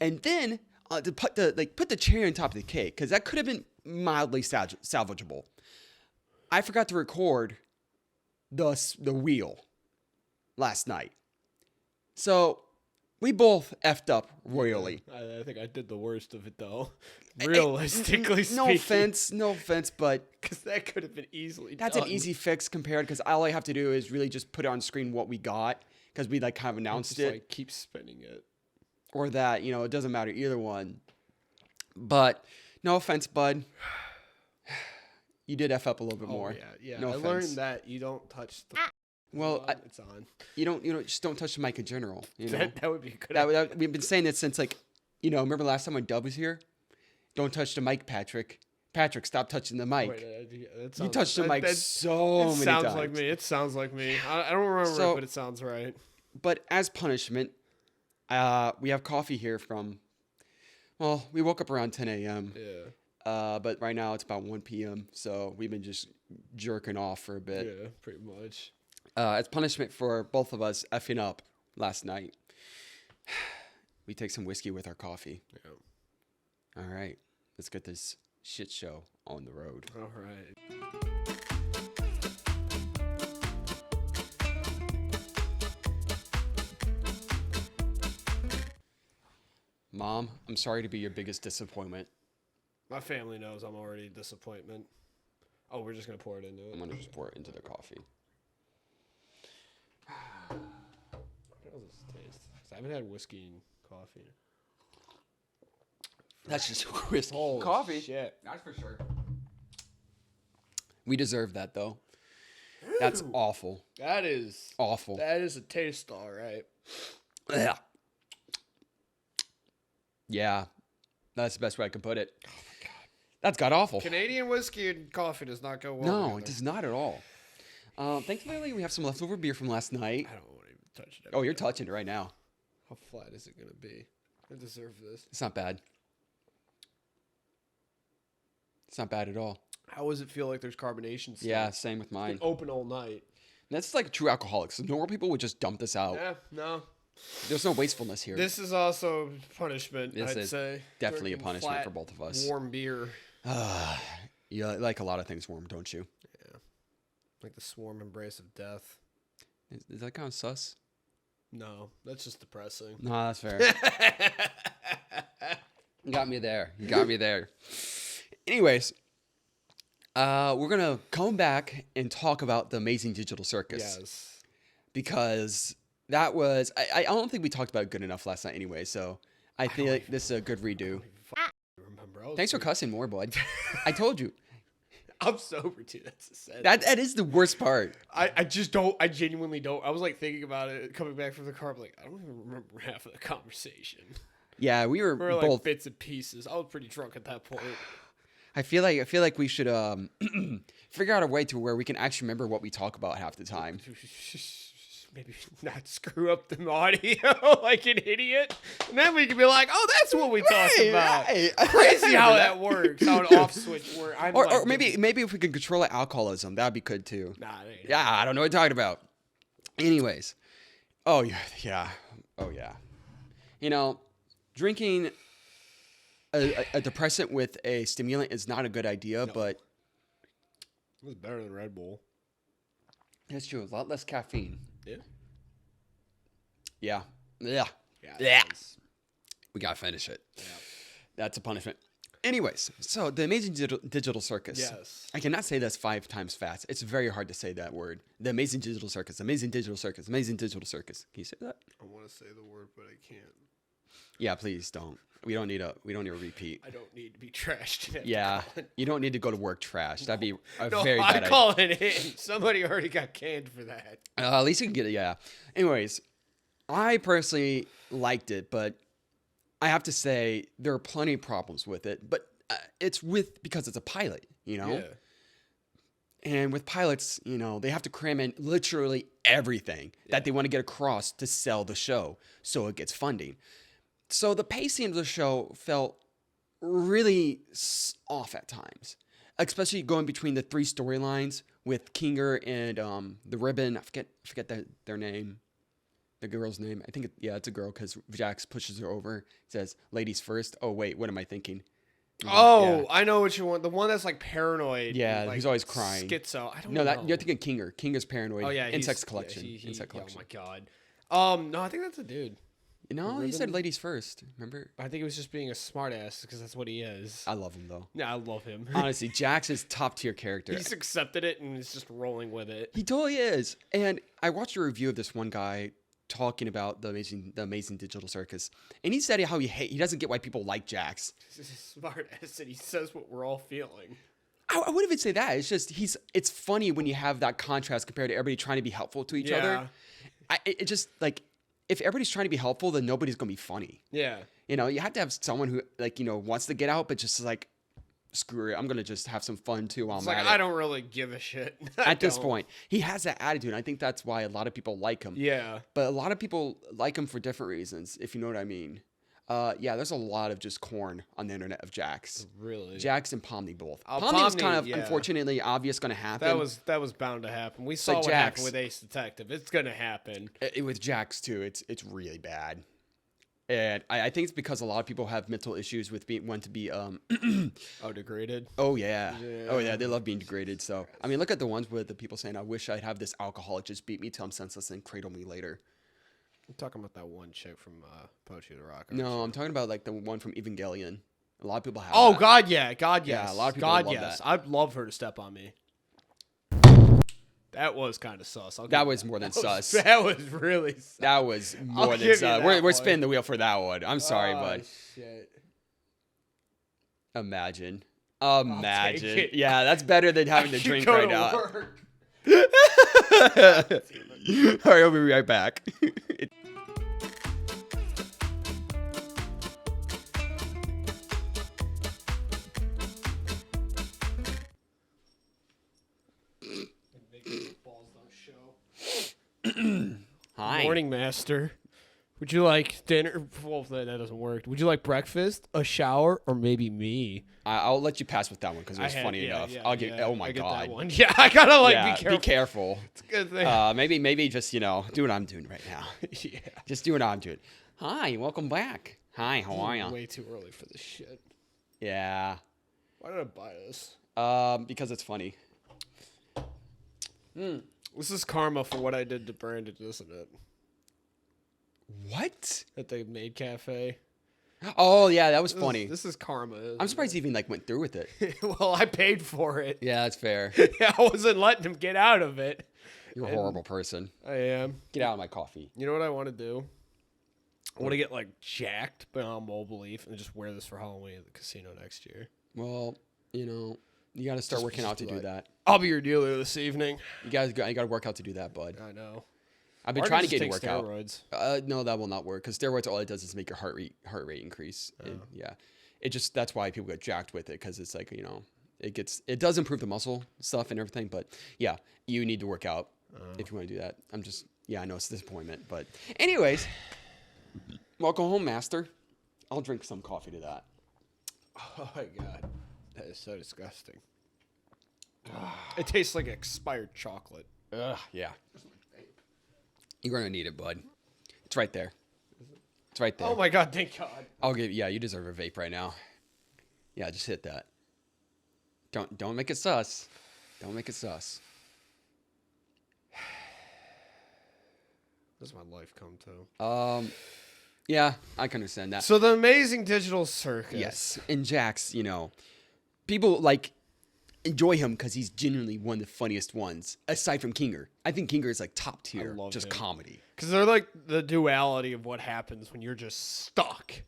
And then to put the cherry on top of the cake, because that could have been mildly salvageable. I forgot to record the wheel last night, so we both effed up royally. I think I did the worst of it though. Realistically speaking. No offense, but Because that could have been easily that's done. an easy fix compared, because all I have to do is really just put on screen what we got, because we like kind of announced Just, it. like, keep spinning it. Or that, it doesn't matter either one. But no offense, bud. You did F up a little bit more. Yeah. No I offense. learned that you don't touch the Well, it's on. you don't just don't touch the mic in general. That would be a good idea. We've been saying that since remember last time when Dub was here? Don't touch the mic, Patrick. Patrick, stop touching the mic. Wait, You touched the mic so many times. It sounds like me. It sounds like me. I don't remember it, but it sounds right. But as punishment, we have coffee here from, well, we woke up around 10 a.m. Yeah. But right now it's about 1 p.m. So we've been just jerking off for a bit. Yeah, pretty much. As punishment for both of us effing up last night, we take some whiskey with our coffee. Yeah. All right. Let's get this shit show on the road. All right. Mom, I'm sorry to be your biggest disappointment. My family knows I'm already a disappointment. Oh, we're just going to pour it into it. I'm going to just pour it into the coffee. How does this taste? 'Cause I haven't had whiskey and coffee. That's just crisp Holy coffee. shit. That's for sure. We deserve that, though. That's awful. That is Awful. That is a taste, all right. Yeah. Yeah. That's the best way I can put it. Oh, my God. That's god awful. Canadian whiskey and coffee does not go well No, together. it does not at all. Thankfully, we have some leftover beer from last night. I don't want to even touch it. Oh, you're touching it right now. How flat is it going to be? I deserve this. It's not bad. It's not bad at all. How does it feel like there's carbonation still? Yeah, same with It's mine. been open all night. That's like true alcoholics. Normal people would just dump this out. Yeah, no. There's no wastefulness here. This is also punishment, This I'd is say. definitely a Drinking punishment flat, for both of us. Warm beer. You like a lot of things warm, don't you? Yeah. Like the swarm embrace of death. Is that kind of sus? No, that's just depressing. No, that's fair. You got me there. You got me there. Anyways, we're going to come back and talk about the Amazing Digital Circus. Yes. Because that was... I don't think we talked about it good enough last night anyway, so I think like this is a good redo. Remember, Thanks for cussing more, bud. I told you. I'm sober too. That's the sad. That is the worst part. I just don't. I genuinely don't. I was like thinking about it coming back from the car. I'm like, I don't even remember half of the conversation. Yeah, we were like both bits and pieces. I was pretty drunk at that point. I feel like we should figure out a way to where we can actually remember what we talk about half the time. Maybe not screw up the audio like an idiot, and then we can be like, "Oh, that's what we talked about." Right. Crazy how that works. How an off switch works. Or maybe if we could control our alcoholism, that'd be good too. Nah, it ain't. Yeah, I don't know what you're talking about. Anyways, oh yeah. Drinking a depressant with a stimulant is not a good idea, but It was better than Red Bull. that's true. A lot less caffeine. Yeah. Yeah. it was. We gotta finish it. Yeah. That's a punishment. Anyways, so the Amazing Digital Circus. Yes. I cannot say this 5 times fast. It's very hard to say that word. The Amazing Digital Circus. Amazing Digital Circus. Amazing Digital Circus. Can you say that? I want to say the word, but I can't. Yeah, please don't. We don't need a repeat. I don't need to be trashed. Yeah, you don't need to go to work trash. That'd be a No, very bad I'm calling it in. Somebody already got canned for that. At least you can get it, yeah. Anyways, I personally liked it, but I have to say there are plenty of problems with it. But it's because it's a pilot, you know? Yeah. And with pilots, you know, they have to cram in literally everything that they want to get across to sell the show so it gets funding. So the pacing of the show felt really off at times, especially going between the three storylines with Kinger and the Ribbon. I forget their name, the girl's name. I think it's a girl because Jax pushes her over, says "ladies first." Oh wait, what am I thinking? Oh, Yeah. I know what you want. The one that's like paranoid. Yeah, like, who's always crying. Schizo. I don't No, know. you're thinking Kinger. Kinger's paranoid. Oh yeah, Insects collection. Yeah, Insect collection. Oh my god. No, I think that's a dude. No, he said ladies first. Remember? I think it was just being a smartass because that's what he is. I love him though. Yeah, I love him. Honestly, Jax is top tier character. He's accepted it and is just rolling with it. He totally is. And I watched a review of this one guy talking about the Amazing Digital Circus, and he said how he doesn't get why people like Jax. He's a smartass and he says what we're all feeling. I wouldn't even say that. It's just it's funny when you have that contrast compared to everybody trying to be helpful to each other. It just like if everybody's trying to be helpful, then nobody's gonna be funny. Yeah. You know, you have to have someone who wants to get out, but just like screw it, I'm gonna just have some fun too while It's I'm like at I it. don't really give a shit. At this point, he has that attitude. And I think that's why a lot of people like him. Yeah. But a lot of people like him for different reasons, if you know what I mean. Yeah, there's a lot of just corn on the internet of Jax. Really? Jax and Pomni both. Oh, Pomni was kind Pomni, of unfortunately obvious going to happen. That was bound to happen. We saw like what Jax. happened with Ace Detective. It's gonna happen. With Jax too, it's really bad. And I think it's because a lot of people have mental issues with wanting to be Oh, degraded. oh yeah. Oh yeah, they love being degraded. So I mean, look at the ones with the people saying, "I wish I'd have this alcoholic just beat me till I'm senseless and cradle me later." I'm talking about that one chick from Poetry of the Rock. No, I'm talking about like the one from Evangelion. A lot of people have. Oh that. God, yeah, God, Yeah, yes. a lot of people God, love yes. that. I'd love her to step on me. That was kind of sus. That was more than sus. That was really sus. That was more I'll than give sus. you that We're one. spinning the wheel for that one. I'm sorry, Oh, bud. Shit. Imagine. take it. Yeah, that's better than having to You drink go right to now. work. All right, I'll be right back. Hi. Morning, master. Would you like dinner? Well, that doesn't work. Would you like breakfast, a shower, or maybe me? I'll let you pass with that one because it was funny yeah, enough. yeah, I'll give. yeah, Oh my I get god. that one. Yeah, I gotta like Yeah, be careful. Be careful. It's a good thing. Maybe just do what I'm doing right now. Yeah. Just do what I'm doing. Hi, welcome back. Hi, how are you? Way too early for this shit. Yeah. Why did I buy this? Because it's funny. This is karma for what I did to Brandon, isn't it? What? At the Maid Cafe. Oh yeah, that was funny. This is karma. I'm surprised he even went through with it. Well, I paid for it. Yeah, that's fair. I wasn't letting him get out of it. You're a horrible person. I am. Get out of my coffee. You know what I want to do? I want to get like jacked beyond all belief and just wear this for Halloween at the casino next year. Well, you got to start working out to do that. I'll be your dealer this evening. You got to work out to do that, bud. I know. I've been Or I trying to can get you to just work take out. steroids. No, that will not work because steroids all it does is make your heart rate increase. And, yeah, that's why people get jacked with it because it's like it does improve the muscle stuff and everything. But yeah, you need to work out if you want to do that. I know it's a disappointment, but anyways, welcome home, master. I'll drink some coffee to that. Oh my god, that is so disgusting. It tastes like expired chocolate. Ugh, yeah. You're gonna need it, bud. It's right there. It's right there. Oh my god, thank God. I'll give. Yeah, you deserve a vape right now. Yeah, just hit that. Don't make it sus. Don't make it sus. What does my life come to? Yeah, I can understand that. So the Amazing Digital Circus. Yes, and Jax, people like. enjoy him because he's genuinely one of the funniest ones, aside from Kinger. I think Kinger is like top tier, just comedy. Because they're like the duality of what happens when you're just stuck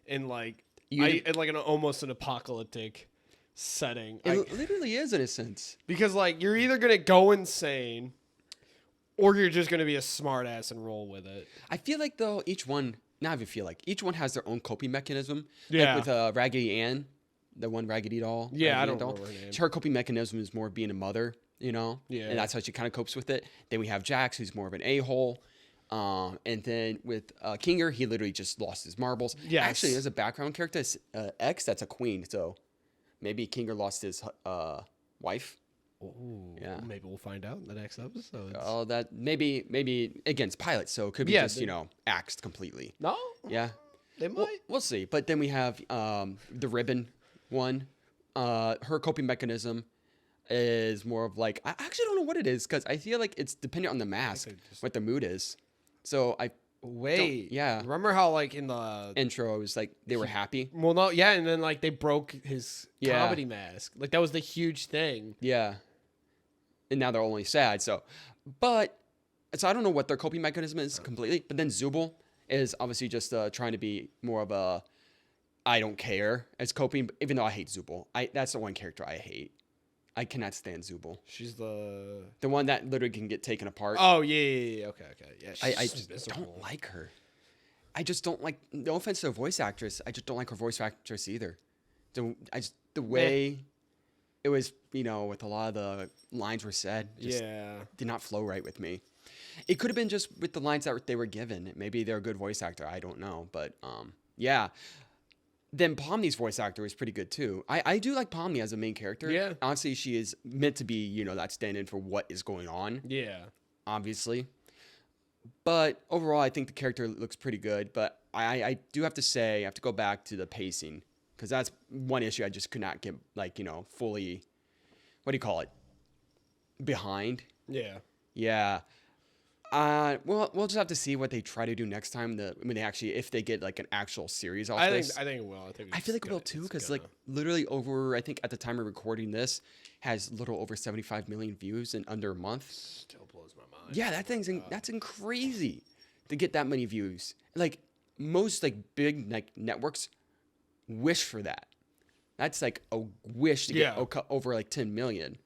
in like in like almost an apocalyptic setting. It literally is in a sense. Because like you're either gonna go insane, or you're just gonna be a smart ass and roll with it. I feel like though each one has their own coping mechanism. Yeah. Like with Raggedy Ann, the one Raggedy doll. Yeah, Raggedy I don't doll. remember her name. Her coping mechanism is more being a mother, you know? Yeah. And that's how she kind of copes with it. Then we have Jax, who's more of an a-hole. And then with Kinger, he literally just lost his marbles. Yes. Actually, there's a background character, X, that's a queen. So maybe Kinger lost his wife. Ooh, yeah. Maybe we'll find out in the next episode. Oh, that maybe against pilots. So it could be just, axed completely. No? Yeah. They might. We'll see. But then we have the ribbon one. Her coping mechanism is more of like, I actually don't know what it is because I feel like it's dependent on the mask, what the mood is. So yeah. Remember how like in the intro it was like they were happy? Well, no, yeah, and then like they broke his comedy mask. Like that was the huge thing. Yeah. And now they're only sad. So I don't know what their coping mechanism is completely. But then Zubul is obviously just trying to be more of a I don't care as coping, even though I hate Zubul. That's the one character I hate. I cannot stand Zubul. She's the one that literally can get taken apart. Oh yeah. Okay. Yeah. I just don't like her. I just don't like. No offense to a voice actress, I just don't like her voice actress either. The way it was, with a lot of the lines were said, did not flow right with me. It could have been just with the lines that they were given. Maybe they're a good voice actor. I don't know, but yeah. Then Pomni's voice actor is pretty good too. I do like Pomni as a main character. Yeah. Honestly, she is meant to be, that stand-in for what is going on. Yeah. Obviously. But overall, I think the character looks pretty good. But I do have to say, I have to go back to the pacing. Because that's one issue I just could not get, fully, what do you call it? Behind. Yeah. Yeah. Well, we'll just have to see what they try to do next time. If they get like an actual series off this. I think it will. I feel like it will too, because literally over, I think at the time of recording this, has little over 75 million views in under a month. Still blows my mind. Yeah, that's crazy to get that many views. Like most big networks wish for that. That's like a wish to get over 10 million.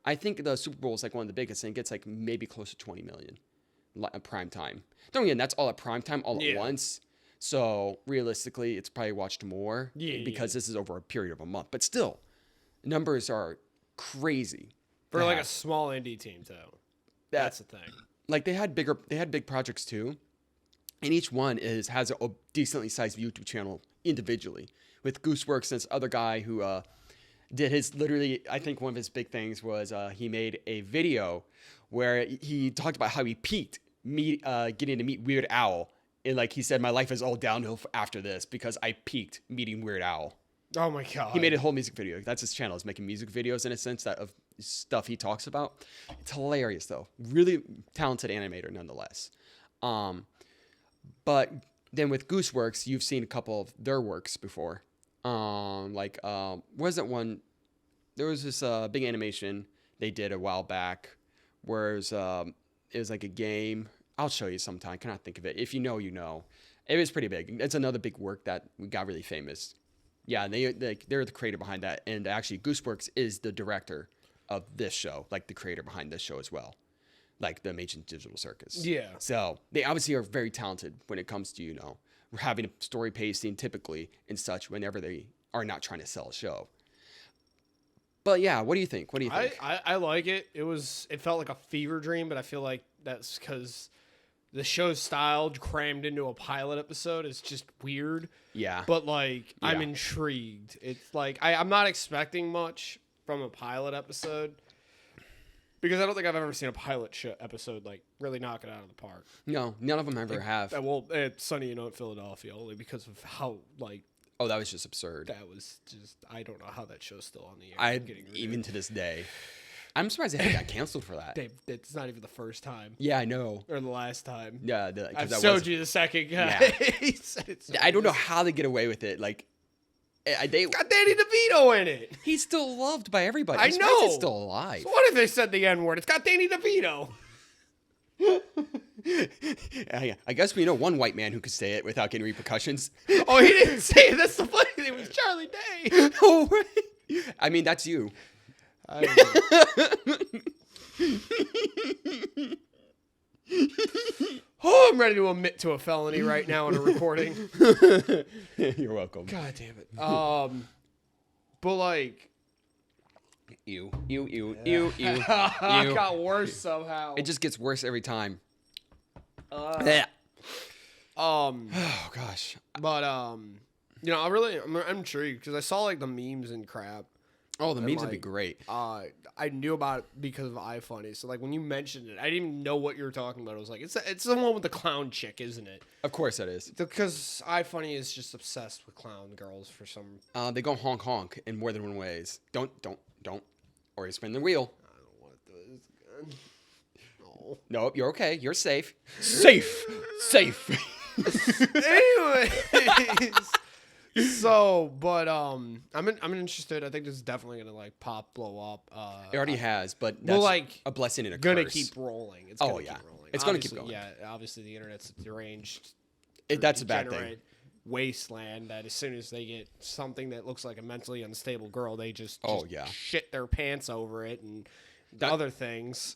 I think the Super Bowl is one of the biggest, and it gets maybe close to 20 million prime time. Don't again, that's all at prime time all at once. So realistically, it's probably watched more because this is over a period of a month. But still, numbers are crazy for a small indie team too. That's the thing. They had big projects too, and each one has a decently sized YouTube channel individually. With Gooseworks, this other guy who did his literally, I think one of his big things was he made a video where he talked about how he peaked getting to meet Weird Al. And he said, my life is all downhill after this because I peaked meeting Weird Al. Oh my God. He made a whole music video. That's his channel. He's making music videos in a sense of stuff he talks about. It's hilarious though. Really talented animator nonetheless. But then with Gooseworks, you've seen a couple of their works before. Wasn't one, there was this big animation they did a while back where it was like a game. I'll show you sometime. I cannot think of it. If you know, you know. It was pretty big. It's another big work that got really famous. Yeah, they're the creator behind that. And actually, Gooseworks is the director of this show, the creator behind this show as well. The Amazing Digital Circus. Yeah. So they obviously are very talented when it comes to, having a story pacing typically and such whenever they are not trying to sell a show. But yeah, what do you think? I like it. It felt like a fever dream, but I feel like that's because the show's style crammed into a pilot episode is just weird. Yeah. But I'm intrigued. It's I'm not expecting much from a pilot episode. Because I don't think I've ever seen a pilot episode really knock it out of the park. No, none of them ever have. Well, it's Sunny in Philadelphia only because of how oh, that was just absurd. That was just I don't know how that show's still on the air. Even to this day, I'm surprised they got canceled for that. It's not even the first time. Yeah, I know. Or the last time. Yeah, I've showed you the second guy. Yeah. I don't know how they get away with it. got Danny DeVito in it. He's still loved by everybody. I I'm surprised know. he's still alive. So what if they said the N-word? It's got Danny DeVito. Yeah. I guess we know one white man who could say it without getting repercussions. Oh, he didn't say it. That's the funny thing. It was Charlie Day. Oh, right. I mean, that's you. Oh, I'm ready to admit to a felony right now in a recording. You're welcome. God damn it. But like, Ew. it got worse somehow. It just gets worse every time. Oh gosh. But I'm intrigued because I saw like the memes and crap. Oh, the And, memes would be like, great. I knew about it because of iFunny. So like when you mentioned it, I didn't even know what you were talking about. I was like, it's the one with the clown chick, isn't it? Of course that is. Because iFunny is just obsessed with clown girls for some. They go honk honk in more than one ways. Don't. Or you spin the wheel. I don't want to do this again. No. Nope, you're okay. You're safe. Safe. Anyways. So, but I'm interested. I think this is definitely gonna like blow up. It already has, but that's like, a blessing and a gonna curse. keep rolling. It's gonna keep rolling. It's gonna keep going. Yeah, obviously the internet's deranged. That's a bad thing. Degenerate wasteland that as soon as they get something that looks like a mentally unstable girl, they just shit their pants over it and other things.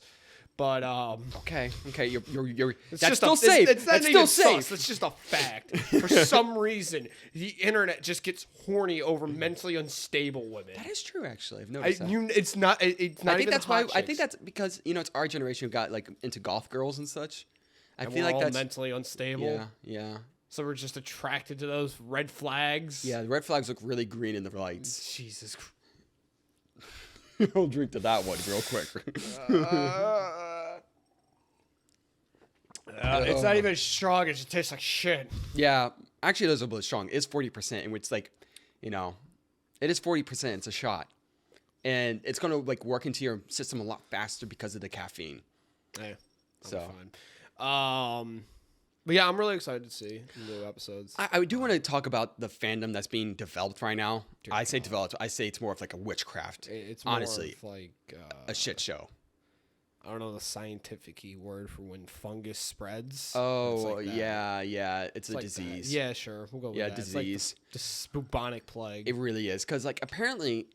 But okay, you're it's that's just still safe. That's still safe. safe. It's just a fact. For some reason, the internet just gets horny over mentally unstable women. That is true, actually. I've noticed that. It's not. It's not. I think even that's the hot why. I think chicks. that's because it's our generation who got like into goth girls and such. I And feel we're like all that's mentally unstable. Yeah. So we're just attracted to those red flags. Yeah, the red flags look really green in the lights. Jesus Christ. I'll drink to that one real quick. It's not even strong. It just tastes like shit. Yeah, actually, it is a bit strong. It's 40%, and it's like, it is 40%. It's a shot, and it's gonna like work into your system a lot faster because of the caffeine. Yeah, so fine. But yeah, I'm really excited to see the new episodes. I do want to talk about the fandom that's being developed right now. I say developed. I say it's more of like a witchcraft. It's more honestly of like a shit show. I don't know the scientific word for when fungus spreads. Oh, like yeah. It's a like disease. that. Yeah, sure. We'll go with that. Disease. It's like the bubonic plague. It really is. Because, like, apparently,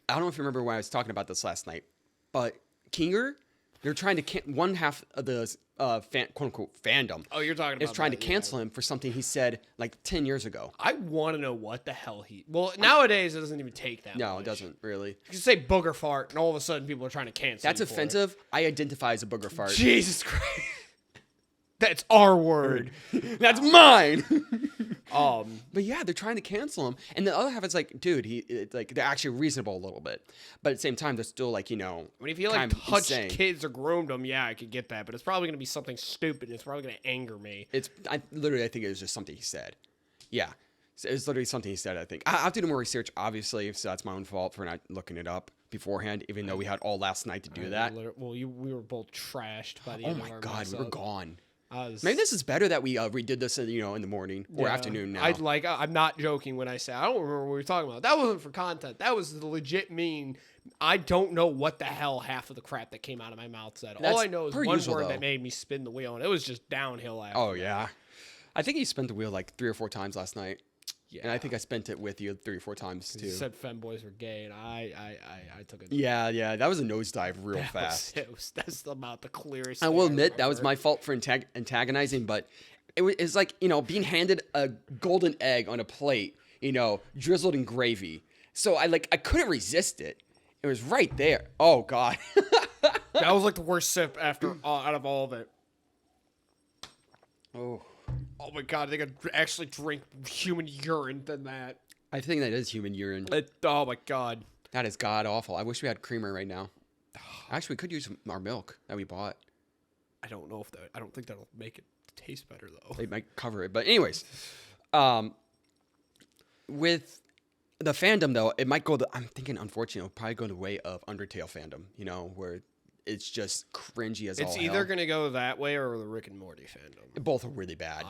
I don't know if you remember when I was talking about this last night, but Kinger, they're trying to one half of the quote-unquote fandom. Oh, you're talking about is trying that, to cancel him for something he said, like, 10 years ago. I want to know what the hell nowadays it doesn't even take that No, much. it doesn't, really. You can say booger fart, and all of a sudden people are trying to cancel That's you for offensive. I identify as a booger fart. Jesus Christ. That's our word. That's mine. But yeah, they're trying to cancel him, and the other half is like, dude, they're actually reasonable a little bit, but at the same time, they're still like, I mean, if you like touched insane. kids or groomed them, yeah, I could get that, but it's probably gonna be something stupid. And it's probably gonna anger me. I think it was just something he said. Yeah, so it's literally something he said. I think I'll do more research, obviously, so that's my own fault for not looking it up beforehand, even though we had all last night to do that. We were both trashed by the Oh end my of our god, we were gone. Maybe this is better that we redid this in the morning or afternoon now. I'm not joking when I say I don't remember what we were talking about. That wasn't for content. That was the legit mean. I don't know what the hell half of the crap that came out of my mouth said. All I know is one word that made me spin the wheel, and it was just downhill after. Oh yeah, I think you spent the wheel like 3 or 4 times last night. Yeah, and I think I spent it with you 3 or 4 times too. You said femboys were gay, and I took it. Yeah, that was a nosedive real fast. That's about the clearest. I will admit that was my fault for antagonizing, but it's like being handed a golden egg on a plate, drizzled in gravy. So I couldn't resist it. It was right there. Oh god, that was like the worst sip out of all of it. Oh my god, they could actually drink human urine than that. I think that is human urine. Oh my god. That is god awful. I wish we had creamer right now. Actually, we could use our milk that we bought. I don't think that'll make it taste better though. It might cover it. But anyways, with the fandom though, it might go I'm thinking unfortunately it'll probably go the way of Undertale fandom, where it's just cringy as all hell. It's either going to go that way or the Rick and Morty fandom. Both are really bad.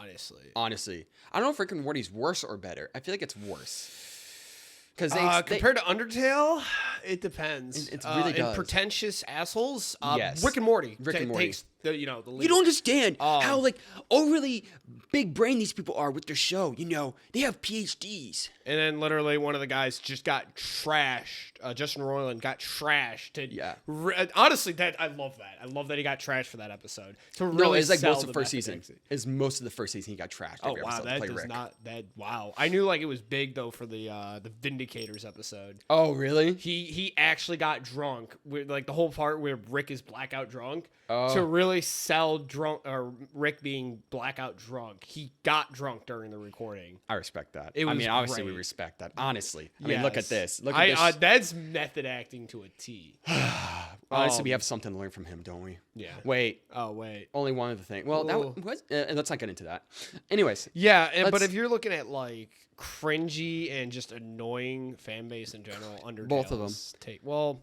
Honestly. I don't know if Rick and Morty's worse or better. I feel like it's worse. Because compared to Undertale, it depends. It really does. And pretentious assholes. Yes. Rick and Morty. Rick and Morty takes the lead. You don't understand how like overly big brain these people are with their show. They have PhDs. And then literally one of the guys just got trashed. Justin Roiland got trashed. Honestly, I love that. I love that he got trashed for that episode. To really it's like sell most of the first season. It's Most of the first season he got trashed. Oh Every wow, episode that to play does Rick. not that wow. I knew like it was big though for the Vindicators episode. Oh really? He actually got drunk with like the whole part where Rick is blackout drunk. Oh. To really sell Rick being blackout drunk, he got drunk during the recording. I respect that. It was obviously we great. respect that. Honestly, I mean, look at this. Look at this. That's method acting to a T. Honestly, we have something to learn from him, don't we? Yeah. Wait. Oh wait. Only one other thing. Well, that was. Let's not get into that. Anyways. Yeah, but if you're looking at like cringy and just annoying fan base in general, Undertale Both of them.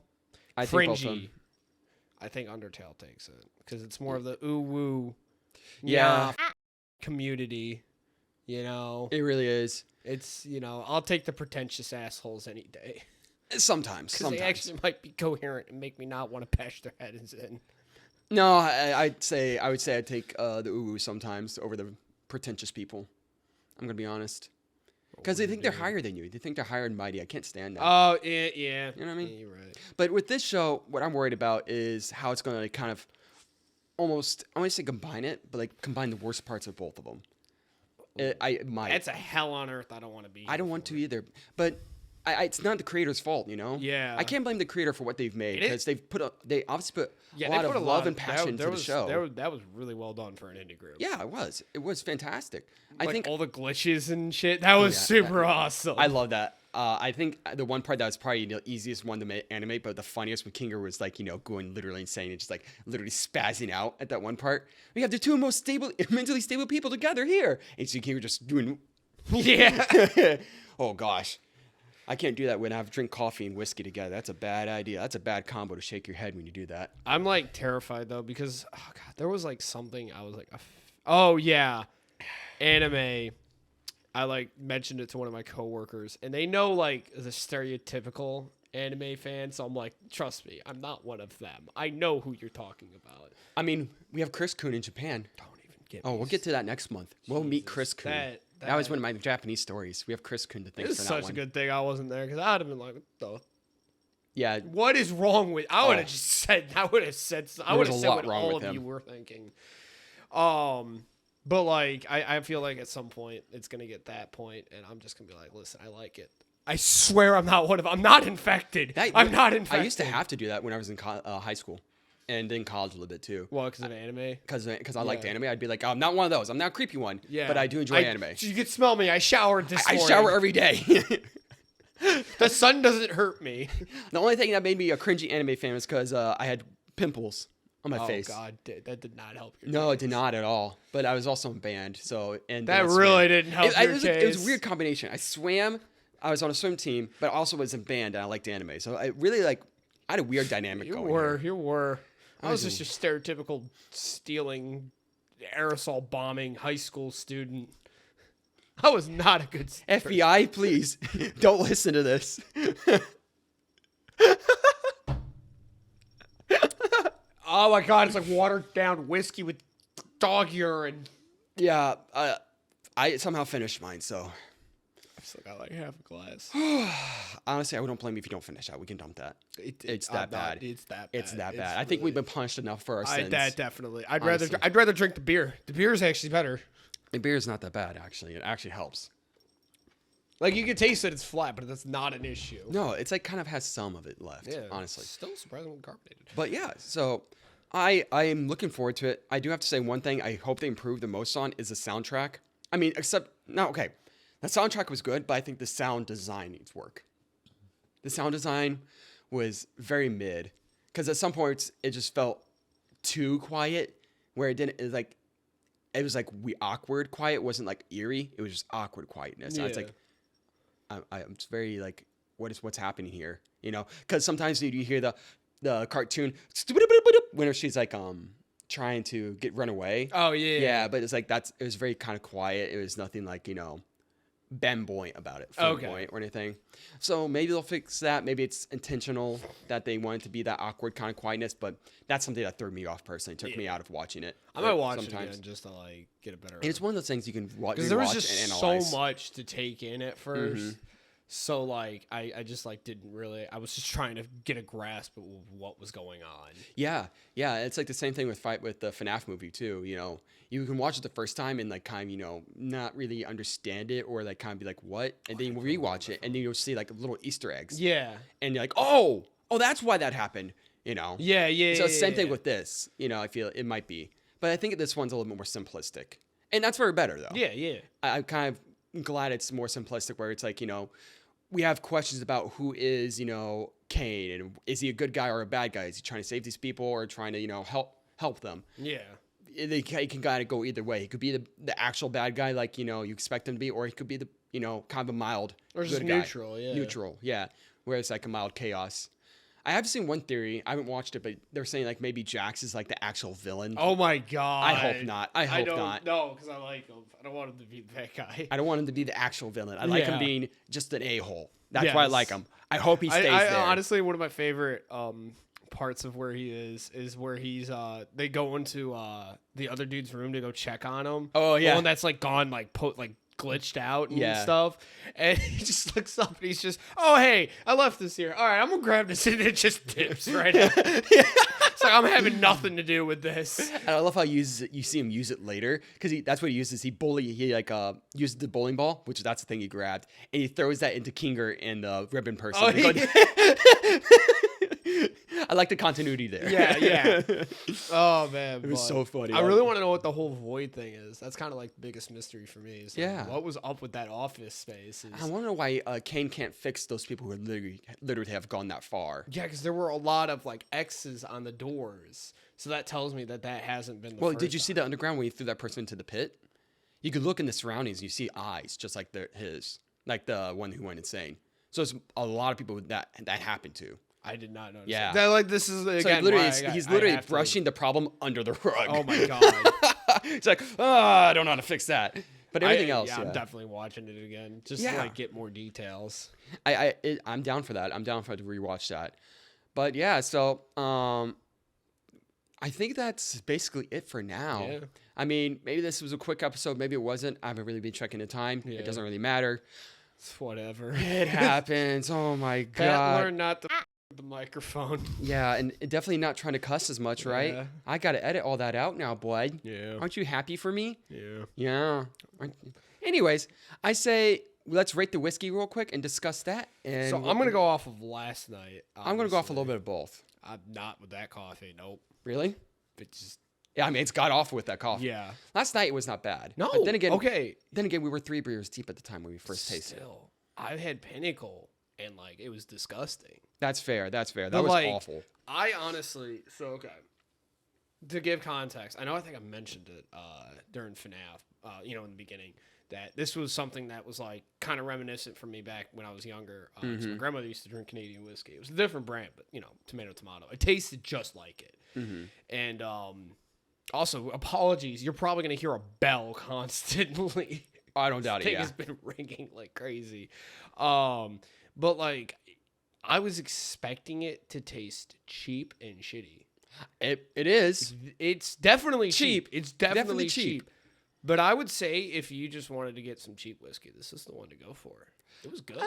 I think both of cringy. them. I think Undertale takes it because it's more of the ooh woo, Yeah. community. It really is. It's I'll take the pretentious assholes any day Sometimes. because they actually might be coherent and make me not want to bash their heads in. No, I would say I'd take the uwu sometimes over the pretentious people. I'm gonna be honest. Because they think they're higher than you. They think they're higher and mighty. I can't stand that. Oh, yeah. You know what I mean? Yeah, you're right. But with this show, what I'm worried about is how it's going to kind of almost, I want to say combine it, but like combine the worst parts of both of them. It might. That's a hell on earth I don't want to be. I don't want to either. But it's not the creator's fault, Yeah. I can't blame the creator for what they've made because they obviously put a lot of love and passion into the show. That was really well done for an indie group. Yeah, it was. It was fantastic. I Like think all the glitches and shit. That was super awesome. I love that. I think the one part that was probably the easiest one to animate, but the funniest when Kinger was like, going literally insane and just like literally spazzing out at that one part. We have the two most mentally stable people together here. And so Kinger just doing. Yeah. Oh gosh. I can't do that when I drink coffee and whiskey together. That's a bad idea. That's a bad combo to shake your head when you do that. I'm like terrified though because there was like something I was like, oh yeah, anime. I like mentioned it to one of my coworkers, and they know like the stereotypical anime fan. So I'm like, trust me, I'm not one of them. I know who you're talking about. I mean, we have Chris Kun in Japan. Don't even get. Oh, we'll get to that next month. We'll meet Chris Kun. That was one of my Japanese stories. We have Chris Kun to thank for that one. It's such a good thing I wasn't there because I would have been like, what the? Yeah. What is wrong with? I would have just said. I would have said what all of you were thinking. But like, I feel like at some point it's gonna get that point, and I'm just gonna be like, listen, I like it. I swear I'm not one of. I'm not infected. I'm not infected. I used to have to do that when I was in high school. And in college a little bit too. Well, because of anime? Because I liked anime. I'd be like, I'm not one of those. I'm not a creepy one. Yeah. But I do enjoy anime. You could smell me. I showered this morning. I shower every day. The sun doesn't hurt me. The only thing that made me a cringy anime fan was because I had pimples on my face. Oh, God. That did not help your No, case. it did not at all. But I was also in band. And that really didn't help your case. It was a weird combination. I swam. I was on a swim team. But I also was in band. And I liked anime. So I really I had a weird dynamic going here. You were. I was just your stereotypical stealing, aerosol bombing high school student. I was not a good FBI, please don't listen to this. Oh my God, it's like watered down whiskey with dog urine. Yeah, I somehow finished mine, so. I've still got like half a glass. Honestly, I don't blame you if you don't finish that. We can dump that. It's that bad. It's that bad. It's that bad. I think we've been punished enough for our sins. That definitely. I'd rather drink the beer. The beer is actually better. The beer is not that bad, actually. It actually helps. Like you can taste that it's flat, but that's not an issue. No, it's like kind of has some of it left. Yeah, honestly. Still surprisingly carbonated. But yeah, so I am looking forward to it. I do have to say one thing I hope they improve the most on is the soundtrack. I mean, the soundtrack was good, but I think the sound design needs work. The sound design was very mid because at some points it just felt too quiet where it was like awkward quiet. It wasn't like eerie. It was just awkward quietness. Yeah. And it's like, I'm just very like, what's happening here? Because sometimes you hear the cartoon when she's like, trying to run away. Oh yeah. Yeah. But it's like, it was very kind of quiet. It was nothing like, flamboyant about it, Okay. or anything. So maybe they'll fix that. Maybe it's intentional that they want it to be that awkward kind of quietness, but that's something that threw me off personally. It took me out of watching it. I might watch sometimes. it again just to like get a better. And it's one of those things you can watch because there was and just analyze. so much to take in at 1st. So like I just like didn't really. I was just trying to get a grasp of what was going on. Yeah, it's like the same thing with the FNAF movie too. You know, you can watch it the first time and like kind of not really understand it or like kind of be like what, and then you rewatch it and then you'll see like little Easter eggs. Yeah. And you're like, oh, that's why that happened. You know. Yeah. So same thing with this. You know, I feel it might be, but I think this one's a little bit more simplistic, and that's for better though. Yeah. I'm kind of glad it's more simplistic, where it's like we have questions about who is Kane, and is he a good guy or a bad guy? Is he trying to save these people or trying to help them? Yeah. He can kind of go either way. He could be the actual bad guy, like you expect him to be, or he could be the kind of a mild or just good guy. neutral. Yeah, where it's like a mild chaos. I have seen one theory. I haven't watched it, but they're saying like maybe Jax is like the actual villain. Oh my god! I hope not. I hope don't, not. No, because I like him. I don't want him to be that guy. I don't want him to be the actual villain. I like him being just an a-hole. That's why I like him. I hope he stays there. Honestly, one of my favorite parts of where he is where he's they go into the other dude's room to go check on him. Oh yeah, the one that's like gone like glitched out and stuff, and he just looks up and he's just, oh hey, I left this here. All right, I'm gonna grab this, and it just dips right out. It's like I'm having nothing to do with this. And I love how you see him use it later, because that's what he uses. He uses the bowling ball, which that's the thing he grabbed, and he throws that into Kinger and the ribbon person. I like the continuity there. Yeah. Oh man, it was so funny. I really want to know what the whole void thing is. That's kind of like the biggest mystery for me. Is like, Yeah. what was up with that office space? I want to know why Kane can't fix those people who literally have gone that far. Yeah, because there were a lot of like X's on the doors, so that tells me that hasn't been. Well, did you see the underground when he threw that person into the pit? You could look in the surroundings and you see eyes, just like his, like the one who went insane. So it's a lot of people that happened to. I did not notice. Yeah, that, like this is again. So he's literally brushing the problem under the rug. Oh my god! It's like, I don't know how to fix that. But everything else, I'm definitely watching it again just to like get more details. I'm down for that. I'm down for to rewatch that. But yeah, so I think that's basically it for now. Yeah. I mean, maybe this was a quick episode, maybe it wasn't. I haven't really been checking the time. Yeah. It doesn't really matter. It's whatever. It happens. Oh my god. Pat learned not to the microphone. Yeah, and definitely not trying to cuss as much, right? Yeah. I got to edit all that out now, bud. Yeah. Aren't you happy for me? Yeah. Yeah. Anyways, I say let's rate the whiskey real quick and discuss that. And So I'm gonna go off of last night. I'm gonna go off a little bit of both. I'm not with that coffee. Nope. Really? It just. Yeah, I mean it's got off with that coffee. Yeah. Last night it was not bad. No. But then again, okay. Then again, we were 3 beers deep at the time when we first tasted it. Still, I had Pinnacle and like it was disgusting. That's fair. That But, was like, awful. I honestly, okay. To give context, I think I mentioned it during FNAF, in the beginning, that this was something that was like kind of reminiscent for me back when I was younger. So my grandmother used to drink Canadian whiskey. It was a different brand, but tomato. It tasted just like it. And also, apologies. You're probably gonna hear a bell constantly. I don't doubt it. Thing Yeah. has been ringing like crazy. But like, I was expecting it to taste cheap and shitty. It is. It's definitely cheap. It's definitely Definitely cheap. cheap. But I would say if you just wanted to get some cheap whiskey, this is the one to go for. It was good. It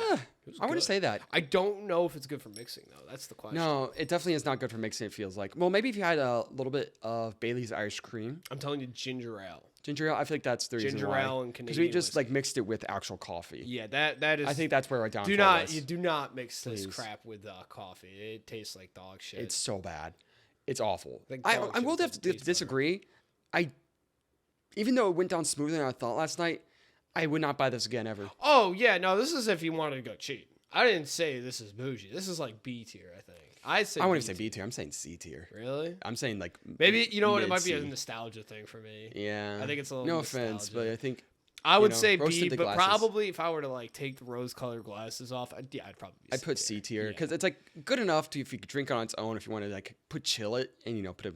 was I want good. to say that. I don't know if it's good for mixing though. That's the question. No, it definitely is not good for mixing. It feels like. Well, maybe if you had a little bit of Bailey's Irish Cream, I'm telling you, ginger ale. ginger ale. I feel like that's the reason Ginger why. ale and Because we Canadian just whiskey. like mixed it with actual coffee. Yeah, that is. I think that's where our downfall you is. do not mix this Please. crap with coffee. It tastes like dog shit. It's so bad. It's awful. Like I dog will shit have doesn't to taste better. disagree. Even though it went down smoother than I thought last night, I would not buy this again ever. Oh yeah, no. This is if you wanted to go cheap. I didn't say this is bougie. This is like B tier. I think. I wouldn't even say B tier. I'm saying C tier. Really? I'm saying like Maybe you know what? It might be a mid-C. nostalgia thing for me. Yeah. I think it's a little No offense, but I think I would know, say B, roasted but the glasses. probably if I were to like take the rose-colored glasses off, I'd probably. Be I'd put C tier because it's like good enough to if you could drink it on its own. If you want to like chill it and put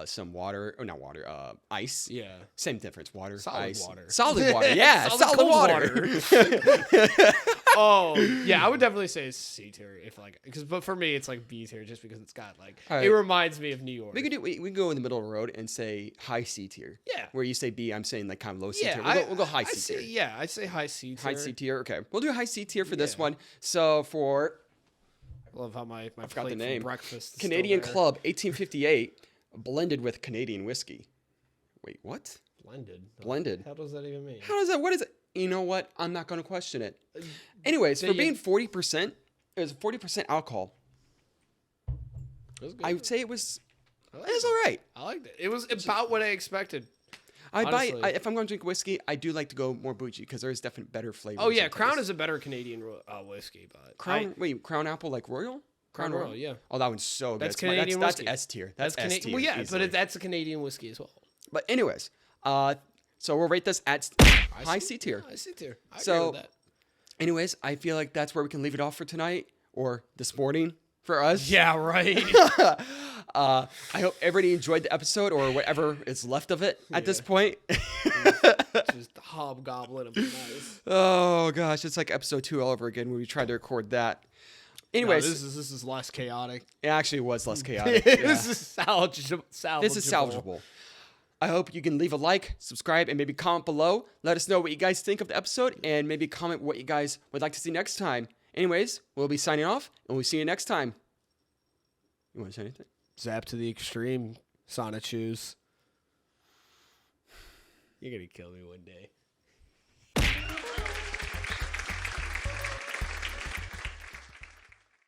some water, or not water, ice. Yeah. Same difference. Water, Solid ice. water. Solid water. Yeah, solid cold water. Oh, yeah, I would definitely say it's C tier if but for me it's like B tier just because it's got All right. it reminds me of New York. We can go in the middle of the road and say high C tier. Yeah. Where you say B, I'm saying like kind of low C Yeah, tier. We'll go high C tier. Yeah, I'd say high C tier. High C tier. Okay, we'll do high C tier for this Yeah. one. So for I love how my forgot plate the name. for breakfast is Canadian still there. Club 1858, blended with Canadian whiskey. Wait, what? Blended. How does that even mean? How does that? What is it? You know what? I'm not going to question it. Anyways, for being 40%, it was 40% alcohol. I would say it was. It was all right. I liked it. It was about what I expected. If I'm going to drink whiskey, I do like to go more bougie because there's definitely better flavors. Oh yeah, and Crown taste. is a better Canadian whiskey, but Crown Apple like Royal? Crown Royal, yeah. Oh, that one's so good. That's Canadian that's whiskey. S tier. That's S Canadian. tier. Well, yeah, easily. but that's a Canadian whiskey as well. But anyways, so we'll rate this at high C tier. High C tier. I So- agree with that. Anyways, I feel like that's where we can leave it off for tonight or this morning for us. Yeah, right. I hope everybody enjoyed the episode or whatever is left of it at this point. Just hobgoblin of nice. Oh gosh, it's like episode 2 all over again when we tried to record that. Anyways, this is less chaotic. it actually was less chaotic. This is salvageable. This is salvageable. I hope you can leave a like, subscribe, and maybe comment below. Let us know what you guys think of the episode, and maybe comment what you guys would like to see next time. Anyways, we'll be signing off, and we'll see you next time. You want to say anything? Zap to the extreme, Sonic shoes. You're gonna kill me one day.